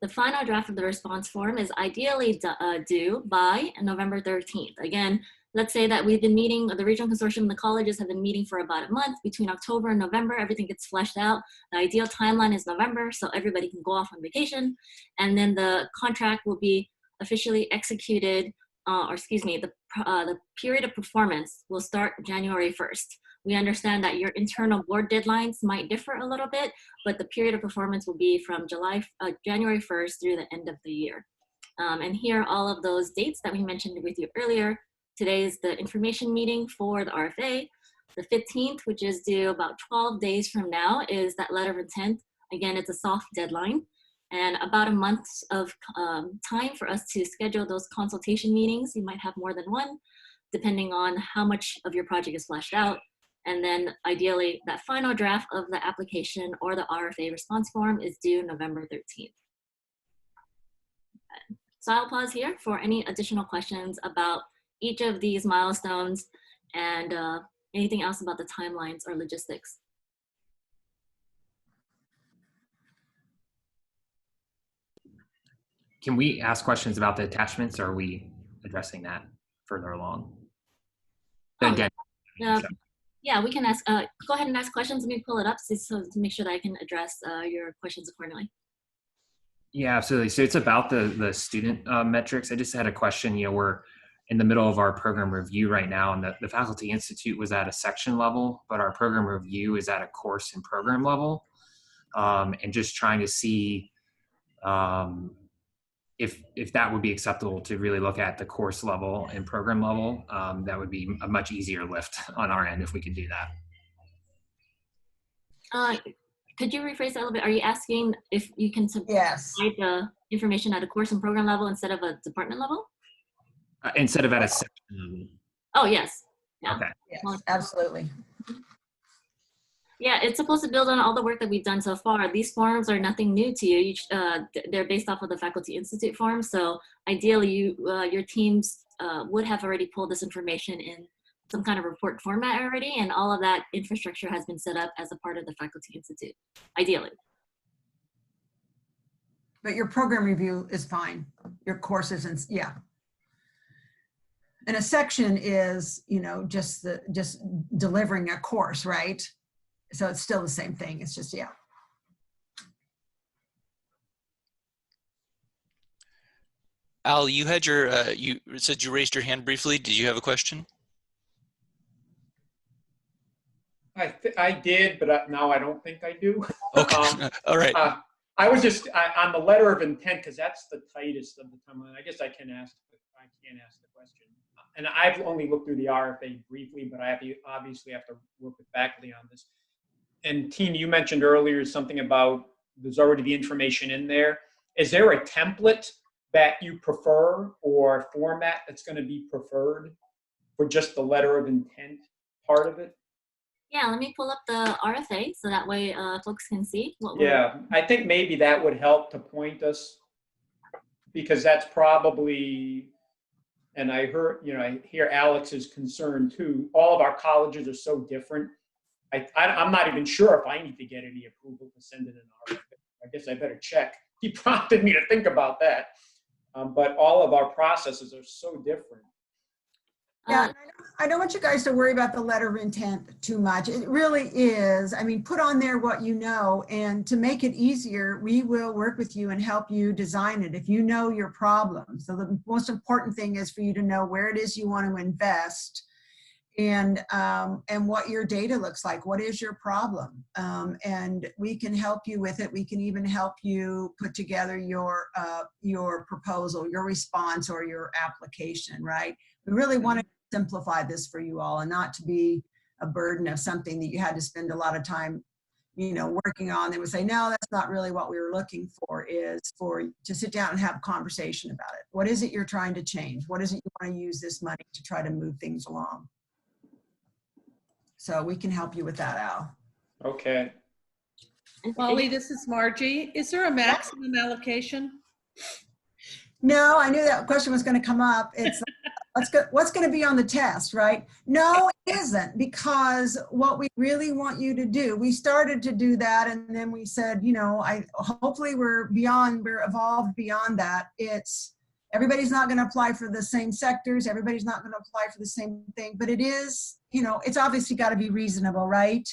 Speaker 5: the final draft of the response form is ideally due by November 13th. Again, let's say that we've been meeting, the regional consortium and the colleges have been meeting for about a month. Between October and November, everything gets fleshed out. The ideal timeline is November, so everybody can go off on vacation. And then the contract will be officially executed, the period of performance will start January 1st. We understand that your internal board deadlines might differ a little bit, but the period of performance will be from January 1st through the end of the year. And here are all of those dates that we mentioned with you earlier. Today is the information meeting for the RFA. The 15th, which is due about 12 days from now, is that letter of intent. Again, it's a soft deadline. And about a month of time for us to schedule those consultation meetings. You might have more than one, depending on how much of your project is fleshed out. And then ideally, that final draft of the application or the RFA response form is due November 13th. So I'll pause here for any additional questions about each of these milestones and anything else about the timelines or logistics.
Speaker 7: Can we ask questions about the attachments, or are we addressing that further along? Again,
Speaker 5: yeah, we can ask, go ahead and ask questions. Let me pull it up so to make sure that I can address your questions accordingly.
Speaker 7: Yeah, absolutely. So it's about the student metrics. I just had a question. We're in the middle of our program review right now, and the Faculty Institute was at a section level, but our program review is at a course and program level. And just trying to see if that would be acceptable to really look at the course level and program level, that would be a much easier lift on our end if we could do that.
Speaker 5: Could you rephrase that a little bit? Are you asking if you can
Speaker 1: Yes.
Speaker 5: provide the information at a course and program level instead of a department level?
Speaker 7: Instead of at a section level.
Speaker 5: Oh, yes. Yeah.
Speaker 7: Okay.
Speaker 1: Yes, absolutely.
Speaker 5: Yeah, it's supposed to build on all the work that we've done so far. These forms are nothing new to you. They're based off of the Faculty Institute forms. So ideally, your teams would have already pulled this information in some kind of report format already, and all of that infrastructure has been set up as a part of the Faculty Institute, ideally.
Speaker 1: But your program review is fine. Your courses and yeah. And a section is, you know, just delivering a course, right? So it's still the same thing. It's just, yeah.
Speaker 4: Al, you had your, you said you raised your hand briefly. Did you have a question?
Speaker 9: I did, but now I don't think I do.
Speaker 4: Okay, all right.
Speaker 9: I was just on the letter of intent, because that's the tightest of the timeline. I guess I can't ask the question. And I've only looked through the RFA briefly, but I obviously have to work with faculty on this. And Tina, you mentioned earlier something about there's already the information in there. Is there a template that you prefer or format that's going to be preferred for just the letter of intent part of it?
Speaker 5: Yeah, let me pull up the RFA so that way folks can see what
Speaker 9: Yeah, I think maybe that would help to point us, because that's probably, and I heard, you know, I hear Alex's concern too. All of our colleges are so different. I'm not even sure if I need to get any approval to send in an RFA. I guess I better check. He prompted me to think about that. But all of our processes are so different.
Speaker 1: Yeah, I don't want you guys to worry about the letter of intent too much. It really is. I mean, put on there what you know, and to make it easier, we will work with you and help you design it if you know your problem. So the most important thing is for you to know where it is you want to invest, and what your data looks like. What is your problem? And we can help you with it. We can even help you put together your proposal, your response, or your application, right? We really want to simplify this for you all and not to be a burden of something that you had to spend a lot of time, you know, working on. They would say, no, that's not really what we were looking for, is for to sit down and have a conversation about it. What is it you're trying to change? What is it you want to use this money to try to move things along? So we can help you with that, Al.
Speaker 9: Okay.
Speaker 10: Molly, this is Margie. Is there a maximum allocation?
Speaker 1: No, I knew that question was going to come up. It's what's going to be on the test, right? No, it isn't, because what we really want you to do, we started to do that, and then we said, you know, hopefully we're evolved beyond that. It's everybody's not going to apply for the same sectors. Everybody's not going to apply for the same thing, but it is, you know, it's obviously got to be reasonable, right?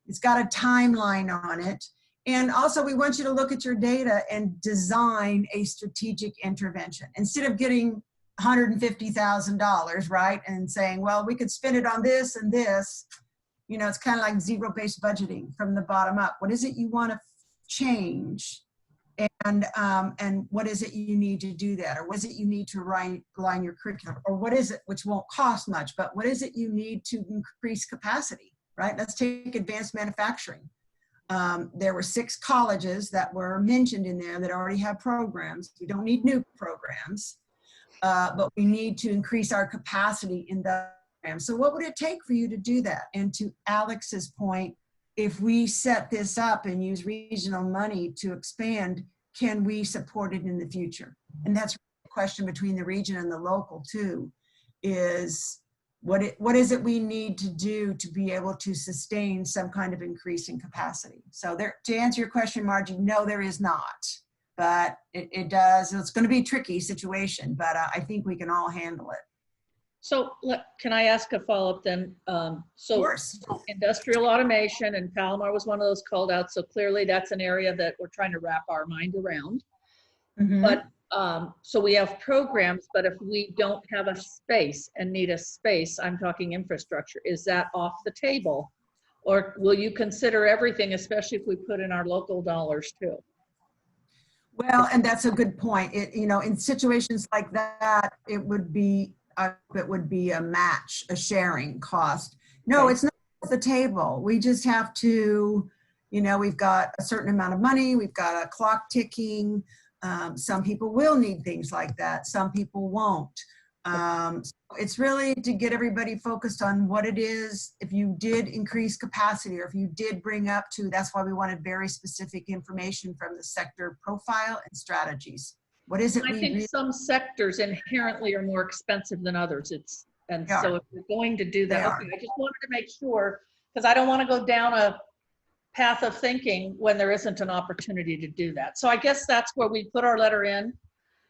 Speaker 1: It's got a timeline on it. And also we want you to look at your data and design a strategic intervention. Instead of getting $150,000, right, and saying, well, we could spend it on this and this, you know, it's kind of like zero-based budgeting from the bottom up. What is it you want to change? And what is it you need to do that? Or what is it you need to line your curriculum? Or what is it, which won't cost much, but what is it you need to increase capacity, right? Let's take advanced manufacturing. There were 6 colleges that were mentioned in there that already have programs. We don't need new programs, but we need to increase our capacity in the program. So what would it take for you to do that? And to Alex's point, if we set this up and use regional money to expand, can we support it in the future? And that's a question between the region and the local too, is what is it we need to do to be able to sustain some kind of increase in capacity? So there, to answer your question, Margie, no, there is not, but it does. It's going to be a tricky situation, but I think we can all handle it.
Speaker 10: So can I ask a follow-up then? So
Speaker 1: Of course.
Speaker 10: Industrial automation, and Palomar was one of those called out. So clearly that's an area that we're trying to wrap our mind around.
Speaker 1: Mm-hmm.
Speaker 10: But so we have programs, but if we don't have a space and need a space, I'm talking infrastructure, is that off the table? Or will you consider everything, especially if we put in our local dollars too?
Speaker 1: Well, and that's a good point. In situations like that, it would be a match, a sharing cost. No,
Speaker 10: Okay.
Speaker 1: it's not off the table. We just have to, we've got a certain amount of money, we've got a clock ticking. Some people will need things like that. Some people won't. So it's really to get everybody focused on what it is. If you did increase capacity, or if you did bring up to, that's why we wanted very specific information from the sector profile and strategies. What is it
Speaker 10: I
Speaker 1: we
Speaker 10: think
Speaker 1: really
Speaker 10: some sectors inherently are more expensive than others. And
Speaker 1: They are.
Speaker 10: so if we're going to do that,
Speaker 1: They are.
Speaker 10: okay, I just wanted to make sure, because I don't want to go down a path of thinking when there isn't an opportunity to do that. So I guess that's where we put our letter in.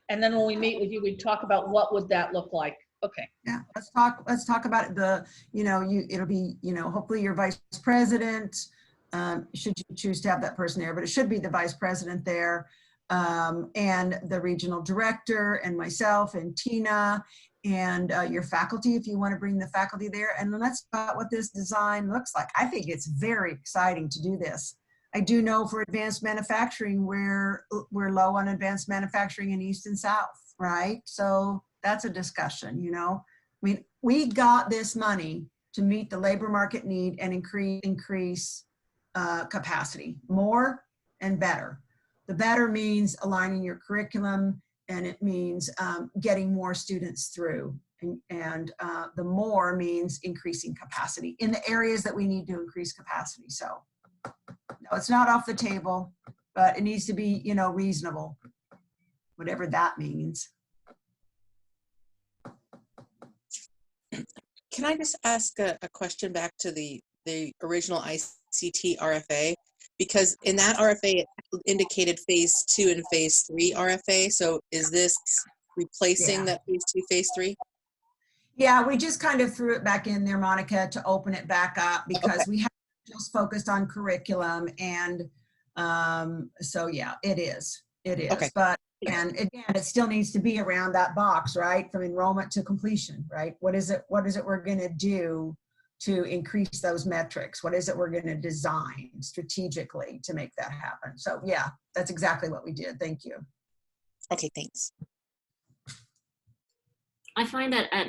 Speaker 10: And then when we meet with you, we talk about what would that look like. Okay.
Speaker 1: Yeah, let's talk about it. It'll be, hopefully your vice president, should you choose to have that person there, but it should be the vice president there, and the regional director, and myself, and Tina, and your faculty, if you want to bring the faculty there. And let's talk about what this design looks like. I think it's very exciting to do this. I do know for advanced manufacturing, we're low on advanced manufacturing in East and South, right? So that's a discussion, we got this money to meet the labor market need and increase capacity. More and better. The better means aligning your curriculum, and it means getting more students through. And the more means increasing capacity in the areas that we need to increase capacity. So no, it's not off the table, but it needs to be, reasonable, whatever that means.
Speaker 11: Can I just ask a question back to the original ICT RFA? Because in that RFA, it indicated phase 2 and phase 3 RFA. So is this replacing that phase 2, phase 3?
Speaker 1: Yeah, we just kind of threw it back in there, Monica, to open it back up, because we have just focused on curriculum. And so, yeah, it is.
Speaker 11: Okay.
Speaker 1: But, and again, it still needs to be around that box, right? From enrollment to completion, right? What is it we're going to do to increase those metrics? What is it we're going to design strategically to make that happen? So yeah, that's exactly what we did. Thank you.
Speaker 11: Okay, thanks.
Speaker 5: I find that at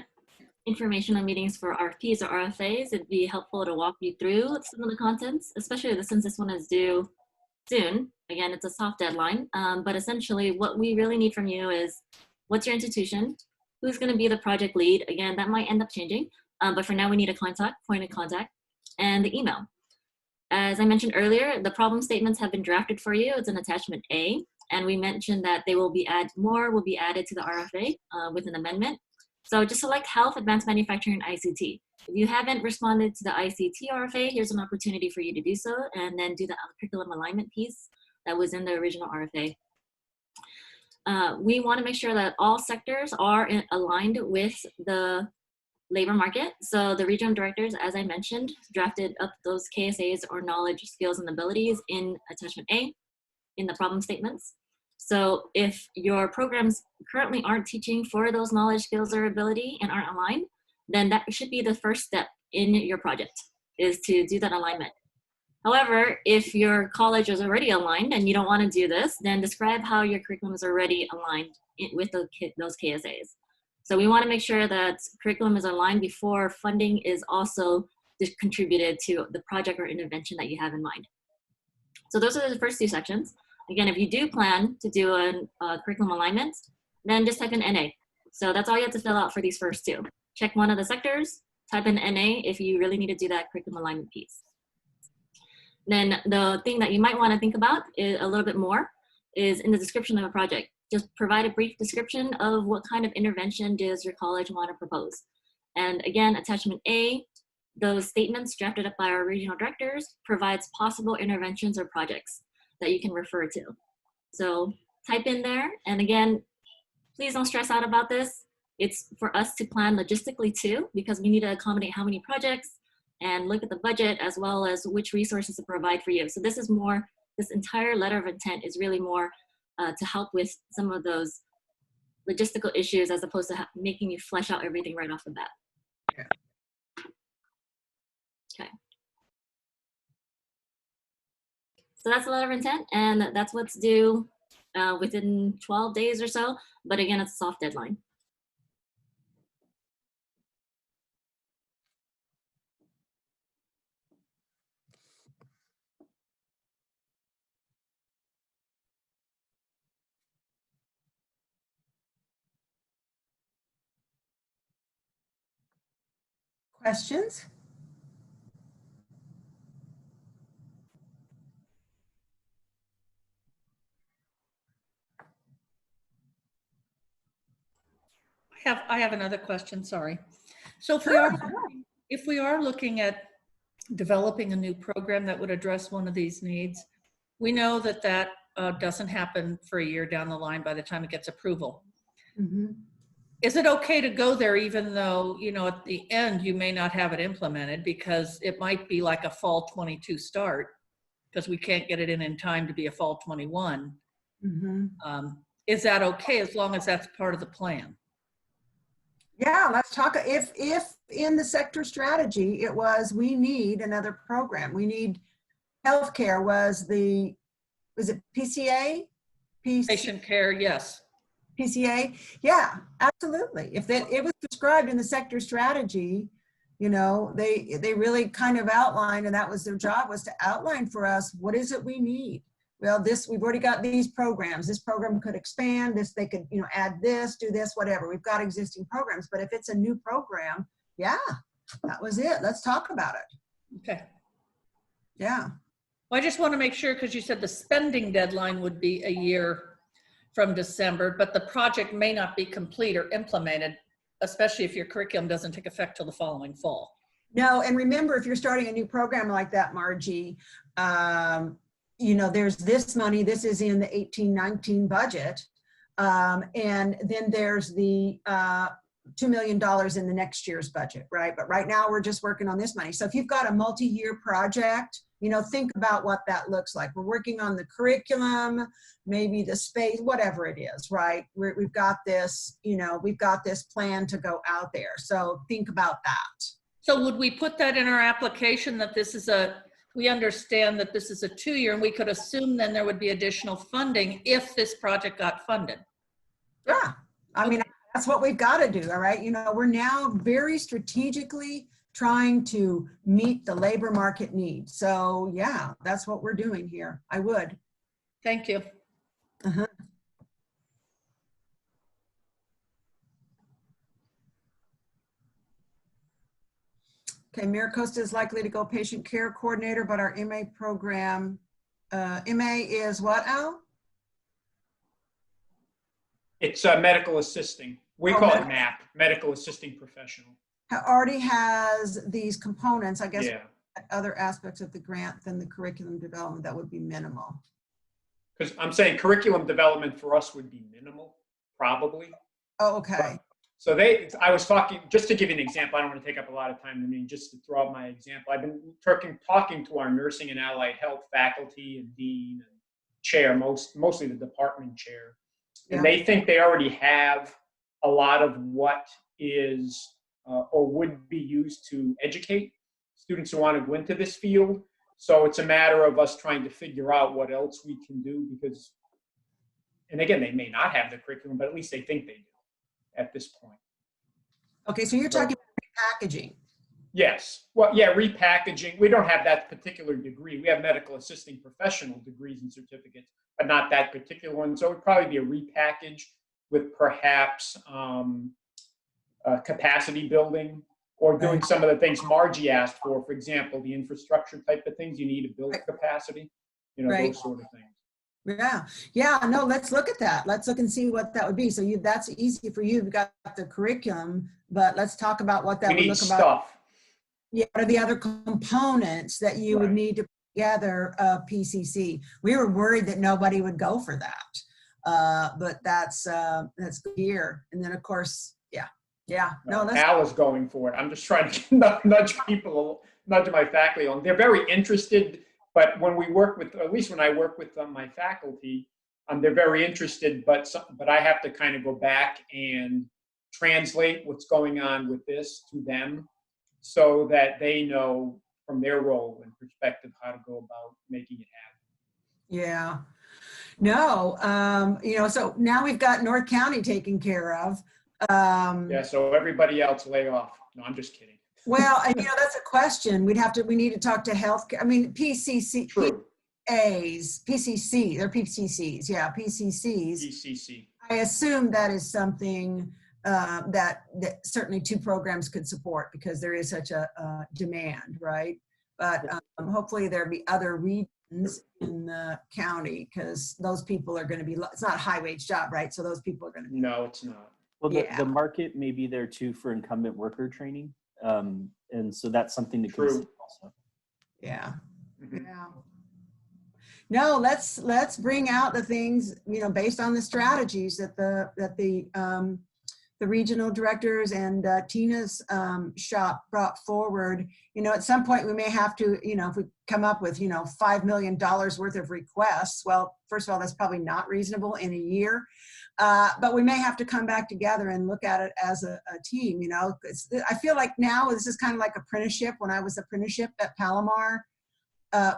Speaker 5: informational meetings for RFPs or RFAs, it'd be helpful to walk you through some of the contents, especially since this one is due soon. Again, it's a soft deadline, but essentially what we really need from you is, what's your institution? Who's going to be the project lead? Again, that might end up changing, but for now we need a point of contact, and the email. As I mentioned earlier, the problem statements have been drafted for you. It's an attachment A, and we mentioned that they will be more will be added to the RFA with an amendment. So just select health, advanced manufacturing, and ICT. If you haven't responded to the ICT RFA, here's an opportunity for you to do so, and then do the curriculum alignment piece that was in the original RFA. We want to make sure that all sectors are aligned with the labor market. So the regional directors, as I mentioned, drafted up those KSAs, or knowledge, skills, and abilities, in attachment A in the problem statements. So if your programs currently aren't teaching for those knowledge, skills, or ability and aren't aligned, then that should be the first step in your project, is to do that alignment. However, if your college is already aligned and you don't want to do this, then describe how your curriculum is already aligned with those KSAs. So we want to make sure that curriculum is aligned before funding is also contributed to the project or intervention that you have in mind. So those are the first two sections. Again, if you do plan to do a curriculum alignment, then just type in NA. So that's all you have to fill out for these first two. Check one of the sectors, type in NA if you really need to do that curriculum alignment piece. Then the thing that you might want to think about is a little bit more is in the description of a project. Just provide a brief description of what kind of intervention does your college want to propose. And again, attachment A, those statements drafted up by our regional directors provides possible interventions or projects that you can refer to. So type in there, and again, please don't stress out about this. It's for us to plan logistically too, because we need to accommodate how many projects and look at the budget, as well as which resources to provide for you. So this is more, this entire letter of intent is really more to help with some of those logistical issues, as opposed to making you flesh out everything right off the bat.
Speaker 1: Yeah.
Speaker 5: Okay. So that's the letter of intent, and that's what's due within 12 days or so. But again, it's a soft deadline.
Speaker 1: Questions?
Speaker 10: I have another question, sorry. So if we are looking at developing a new program that would address one of these needs, we know that that doesn't happen for a year down the line by the time it gets approval.
Speaker 1: Mhm.
Speaker 10: Is it okay to go there even though, you know, at the end you may not have it implemented because it might be like a fall 22 start because we can't get it in time to be a fall 21?
Speaker 1: Mhm.
Speaker 10: Is that okay as long as that's part of the plan?
Speaker 1: Yeah, let's talk. If in the sector strategy, it was, we need another program. We need healthcare was it PCA?
Speaker 10: Patient care, yes.
Speaker 1: PCA? Yeah, absolutely. If that it was described in the sector strategy, you know, they really kind of outlined, and that was their job, was to outline for us, what is it we need? Well, we've already got these programs. This program could expand. They could, you know, add this, do this, whatever. We've got existing programs, but if it's a new program, yeah, that was it. Let's talk about it.
Speaker 10: Okay.
Speaker 1: Yeah.
Speaker 10: Well, I just want to make sure, because you said the spending deadline would be a year from December, but the project may not be complete or implemented, especially if your curriculum doesn't take effect till the following fall.
Speaker 1: No, and remember, if you're starting a new program like that, Margie, you know, there's this money, this is in the 18-19 budget. And then there's the $2 million in the next year's budget, right? But right now we're just working on this money. So if you've got a multi-year project, you know, think about what that looks like. We're working on the curriculum, maybe the space, whatever it is, right? We've got this, you know, we've got this plan to go out there. So think about that.
Speaker 10: So would we put that in our application that this is we understand that this is a 2-year, and we could assume then there would be additional funding if this project got funded?
Speaker 1: Yeah, I mean, that's what we've got to do, all right? You know, we're now very strategically trying to meet the labor market needs. So yeah, that's what we're doing here. I would.
Speaker 10: Thank you.
Speaker 1: Uh-huh. Okay, Miracosta is likely to go patient care coordinator, but our MA program, MA is what, Al?
Speaker 9: It's medical assisting. We call it MAP, medical assisting professional.
Speaker 1: Already has these components, I guess,
Speaker 9: Yeah.
Speaker 1: other aspects of the grant than the curriculum development that would be minimal.
Speaker 9: Because I'm saying curriculum development for us would be minimal, probably.
Speaker 1: Oh, okay.
Speaker 9: So I was talking, just to give you an example, I don't want to take up a lot of time. I mean, just to throw out my example, I've been talking to our nursing and allied health faculty and dean and chair, mostly the department chair. And they think they already have a lot of what is or would be used to educate students who want to go into this field. So it's a matter of us trying to figure out what else we can do because, and again, they may not have the curriculum, but at least they think they do at this point.
Speaker 1: Okay, so you're talking about repackaging.
Speaker 9: Yes. Well, yeah, repackaging. We don't have that particular degree. We have medical assisting professional degrees and certificates, but not that particular one. So it would probably be a repackage with perhaps capacity building or doing some of the things Margie asked for example, the infrastructure type of things you need to build capacity, you know, those sort of things.
Speaker 1: Yeah, no, let's look at that. Let's look and see what that would be. So that's easy for you. You've got the curriculum, but let's talk about what that would look
Speaker 9: stuff.
Speaker 1: about. Yeah, what are the other components that you would need to put together PCC? We were worried that nobody would go for that, but that's good here. And then of course, no,
Speaker 9: Al is going for it. I'm just trying to nudge my faculty along. They're very interested, but when we work with, at least when I work with my faculty, they're very interested, but I have to kind of go back and translate what's going on with this to them so that they know from their role and perspective how to go about making it happen.
Speaker 1: Yeah. No, so now we've got North County taken care of.
Speaker 9: Yeah, so everybody else lay off. No, I'm just kidding.
Speaker 1: Well, and that's a question. We need to talk to healthcare. I mean, PCC,
Speaker 9: True.
Speaker 1: PCC, they're PCCs, yeah, PCCs.
Speaker 9: DCC.
Speaker 1: I assume that is something that certainly two programs could support because there is such a demand, right? But hopefully there'll be other regions in the county because those people are going to be, it's not a high wage job, right? So those people are going to be.
Speaker 9: No, it's not.
Speaker 12: Well,
Speaker 1: Yeah.
Speaker 12: the market may be there too for incumbent worker training. And so that's something to
Speaker 9: True.
Speaker 12: consider also.
Speaker 1: Yeah.
Speaker 9: Mhm.
Speaker 1: Yeah. No, let's bring out the things, based on the strategies that the regional directors and Tina's shop brought forward. At some point we may have to, if we come up with, $5 million worth of requests. Well, first of all, that's probably not reasonable in a year. But we may have to come back together and look at it as a team, I feel like now this is kind of like apprenticeship. When I was apprenticeship at Palomar,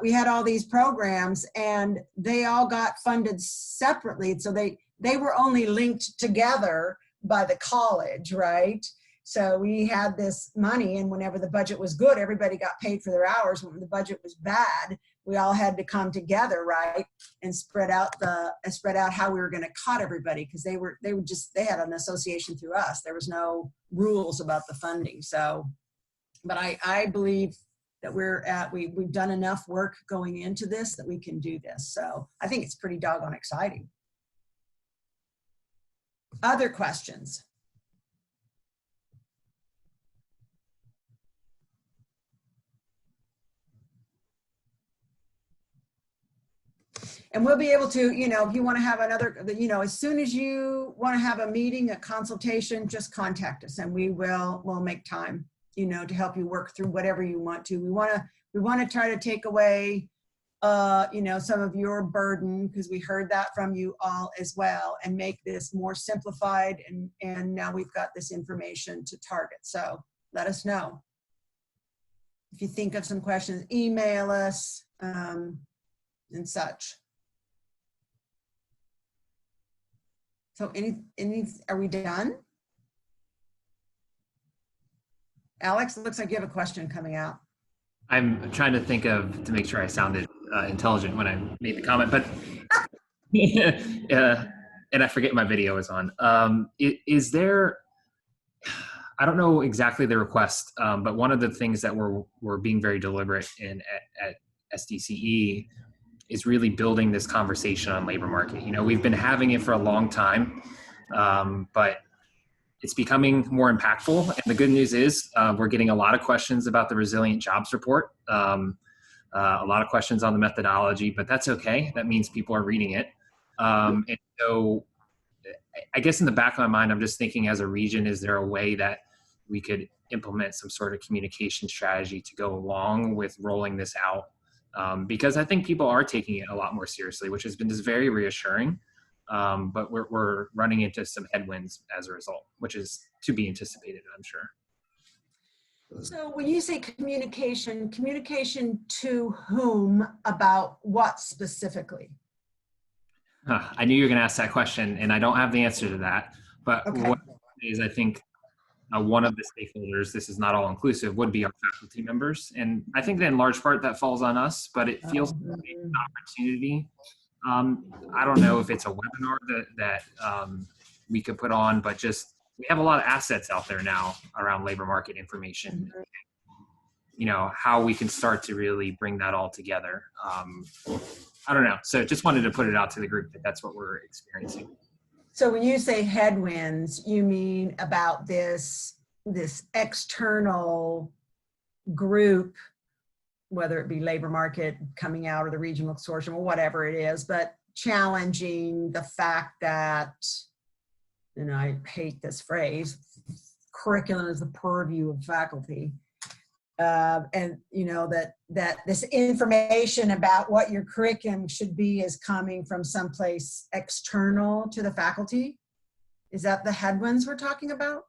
Speaker 1: we had all these programs and they all got funded separately. So they were only linked together by the college, right? So we had this money, and whenever the budget was good, everybody got paid for their hours. When the budget was bad, we all had to come together, right, and spread out how we were going to cut everybody, because they had an association through us. There was no rules about the funding. So, but I believe that we've done enough work going into this that we can do this. So I think it's pretty doggone exciting. Other questions? And we'll be able to, if you want to have another, as soon as you want to have a meeting, a consultation, just contact us and we'll make time, to help you work through whatever you want to. We want to try to take away, some of your burden, because we heard that from you all as well, and make this more simplified. And now we've got this information to target. So let us know. If you think of some questions, email us and such. So are we done? Alex, it looks like you have a question coming out.
Speaker 7: I'm trying to think to make sure I sounded intelligent when I made the comment, but and I forget my video is on. Is there, I don't know exactly the request, but one of the things that we're being very deliberate in at SDCE is really building this conversation on labor market. We've been having it for a long time, but it's becoming more impactful. And the good news is we're getting a lot of questions about the Resilient Jobs Report, a lot of questions on the methodology, but that's okay. That means people are reading it. And so I guess in the back of my mind, I'm just thinking, as a region, is there a way that we could implement some sort of communication strategy to go along with rolling this out? Because I think people are taking it a lot more seriously, which has been just very reassuring. But we're running into some headwinds as a result, which is to be anticipated, I'm sure.
Speaker 1: So when you say communication to whom, about what specifically?
Speaker 7: I knew you were going to ask that question, and I don't have the answer to that. But
Speaker 1: Okay.
Speaker 7: What is, I think, one of the stakeholders, this is not all inclusive, would be our faculty members. And I think that in large part that falls on us, but it feels like an opportunity. I don't know if it's a webinar that we could put on, but just, we have a lot of assets out there now around labor market information. How we can start to really bring that all together. I don't know. So just wanted to put it out to the group that that's what we're experiencing.
Speaker 1: So when you say headwinds, you mean about this external group, whether it be labor market coming out or the regional consortium or whatever it is, but challenging the fact that, and I hate this phrase, curriculum is the purview of faculty. And that this information about what your curriculum should be is coming from someplace external to the faculty. Is that the headwinds we're talking about?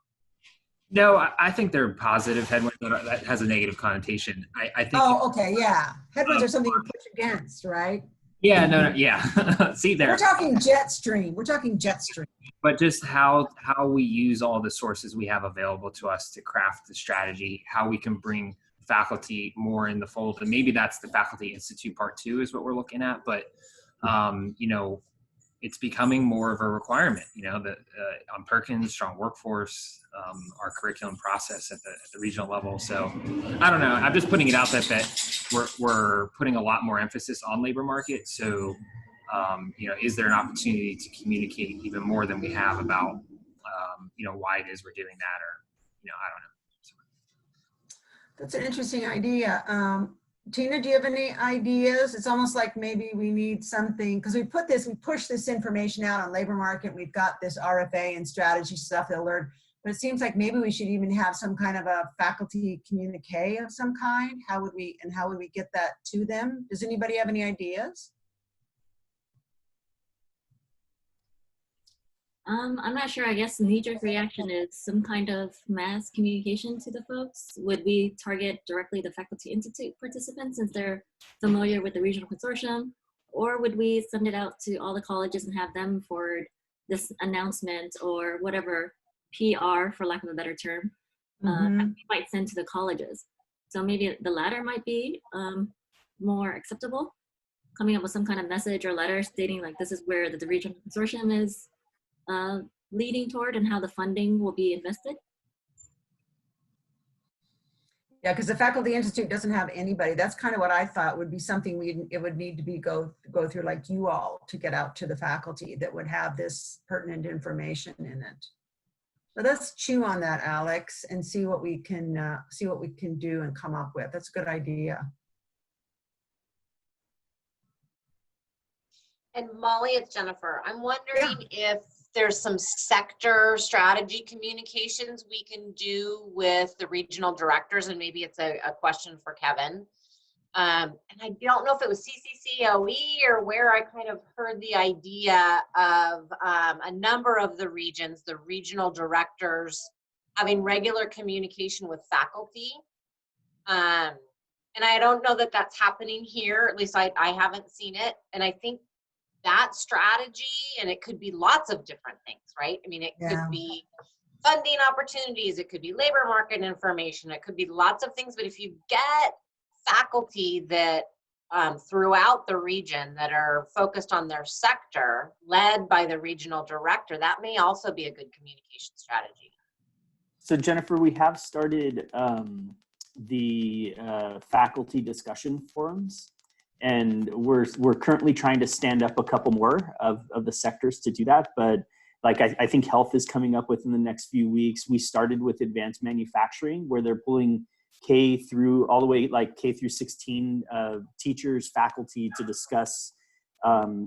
Speaker 7: No, I think they're positive headwinds. That has a negative connotation. I think.
Speaker 1: Oh, okay, yeah. Headwinds are something you push against, right?
Speaker 7: Yeah, no, yeah. See there.
Speaker 1: We're talking jet stream. We're talking jet stream.
Speaker 7: But just how we use all the sources we have available to us to craft the strategy, how we can bring faculty more in the fold, and maybe that's the Faculty Institute Part 2 is what we're looking at. But you know, it's becoming more of a requirement. You know, that on Perkins, strong workforce, our curriculum process at the regional level. So I don't know. I'm just putting it out that we're putting a lot more emphasis on labor market. So you know, is there an opportunity to communicate even more than we have about you know, why it is we're doing that, or you know, I don't know.
Speaker 1: That's an interesting idea. Tina, do you have any ideas? It's almost like maybe we need something, because we push this information out on labor market. We've got this RFA and strategy stuff they'll learn, but it seems like maybe we should even have some kind of a faculty communique of some kind. How would we get that to them? Does anybody have any ideas?
Speaker 5: I'm not sure. I guess knee-jerk reaction is some kind of mass communication to the folks. Would we target directly the Faculty Institute participants since they're familiar with the regional consortium? Or would we send it out to all the colleges and have them forward this announcement or whatever PR, for lack of a better term, that we might send to the colleges? So maybe the latter might be more acceptable, coming up with some kind of message or letter stating like this is where the regional consortium is leading toward and how the funding will be invested?
Speaker 1: Yeah, because the Faculty Institute doesn't have anybody. That's kind of what I thought would be something it would need to be go through like you all to get out to the faculty that would have this pertinent information in it. So let's chew on that, Alex, and see what we can do and come up with. That's a good idea.
Speaker 13: And Molly, it's Jennifer. I'm wondering if there's some sector strategy communications we can do with the regional directors, and maybe it's a question for Kevin. And I don't know if it was CCCOE or where I kind of heard the idea of a number of the regions, the regional directors having regular communication with faculty. And I don't know that that's happening here, at least I haven't seen it. And I think that strategy, and it could be lots of different things, right? I mean, it could be funding opportunities, it could be labor market information, it could be lots of things, but if you get faculty that throughout the region that are focused on their sector, led by the regional director, that may also be a good communication strategy.
Speaker 12: So Jennifer, we have started the faculty discussion forums. And we're currently trying to stand up a couple more of the sectors to do that. But like I think health is coming up within the next few weeks. We started with advanced manufacturing, where they're pulling K through all the way like K through 16 teachers, faculty to discuss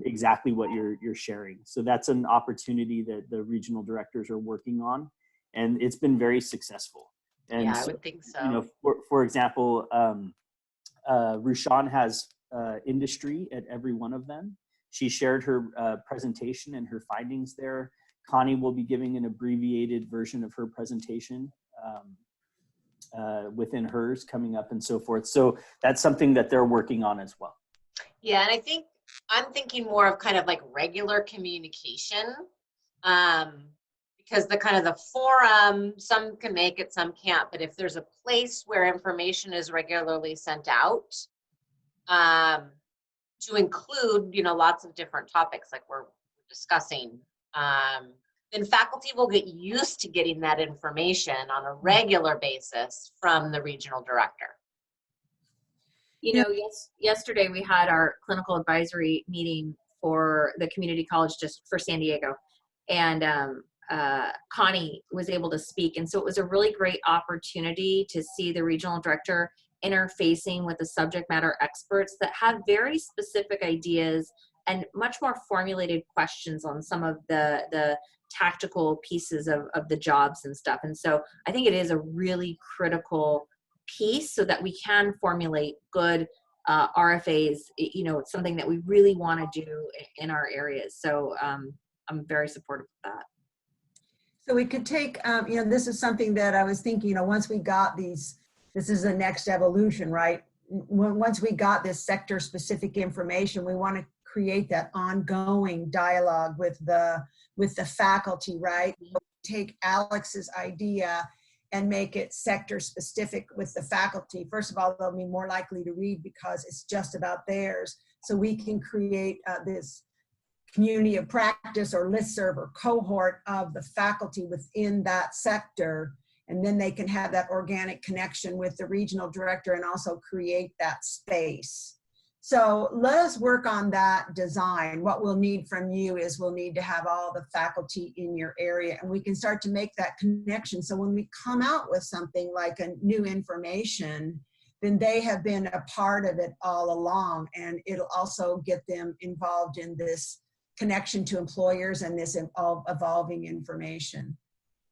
Speaker 12: exactly what you're sharing. So that's an opportunity that the regional directors are working on, and it's been very successful. And
Speaker 13: yeah, I would think so.
Speaker 12: You know, for example, Rushan has industry at every one of them. She shared her presentation and her findings there. Connie will be giving an abbreviated version of her presentation within hers coming up and so forth. So that's something that they're working on as well.
Speaker 13: Yeah, and I think I'm thinking more of kind of like regular communication, because the kind of the forum, some can make it, some can't, but if there's a place where information is regularly sent out, to include, you know, lots of different topics like we're discussing, then faculty will get used to getting that information on a regular basis from the regional director.
Speaker 14: You know, yesterday we had our clinical advisory meeting for the community college just for San Diego, and Connie was able to speak, and so it was a really great opportunity to see the regional director interfacing with the subject matter experts that have very specific ideas and much more formulated questions on some of the tactical pieces of the jobs and stuff. And so I think it is a really critical piece so that we can formulate good RFAs. You know, it's something that we really want to do in our areas. So I'm very supportive of that.
Speaker 1: So we could take, you know, this is something that I was thinking, you know, once we got these, this is the next evolution, right? Once we got this sector specific information, we want to create that ongoing dialogue with the faculty, right? Take Alex's idea and make it sector specific with the faculty. First of all, they'll be more likely to read because it's just about theirs. So we can create this community of practice or listserv or cohort of the faculty within that sector. And then they can have that organic connection with the regional director and also create that space. So let us work on that design. What we'll need from you is we'll need to have all the faculty in your area, and we can start to make that connection. So when we come out with something like a new information, then they have been a part of it all along, and it'll also get them involved in this connection to employers and this evolving information.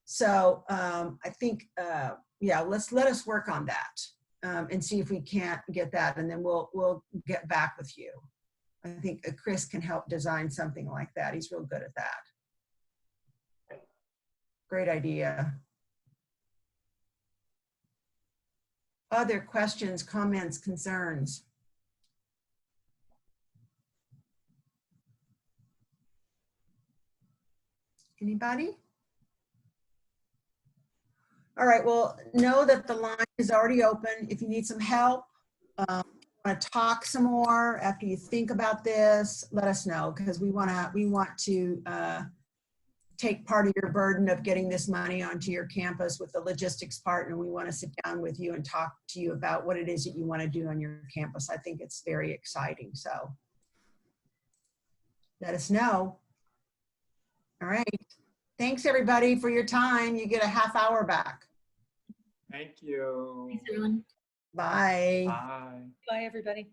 Speaker 1: So I think, yeah, let us work on that. And see if we can't get that, and then we'll get back with you. I think Chris can help design something like that. He's real good at that. Great idea. Other questions, comments, concerns? Anybody? All right, well, know that the line is already open. If you need some help, want to talk some more after you think about this, let us know, because we want to take part of your burden of getting this money onto your campus with the logistics part, and we want to sit down with you and talk to you about what it is that you want to do on your campus. I think it's very exciting, so let us know. All right, thanks everybody for your time. You get a half hour back.
Speaker 9: Thank you.
Speaker 5: Thanks, everyone.
Speaker 1: Bye.
Speaker 9: Bye.
Speaker 10: Bye, everybody.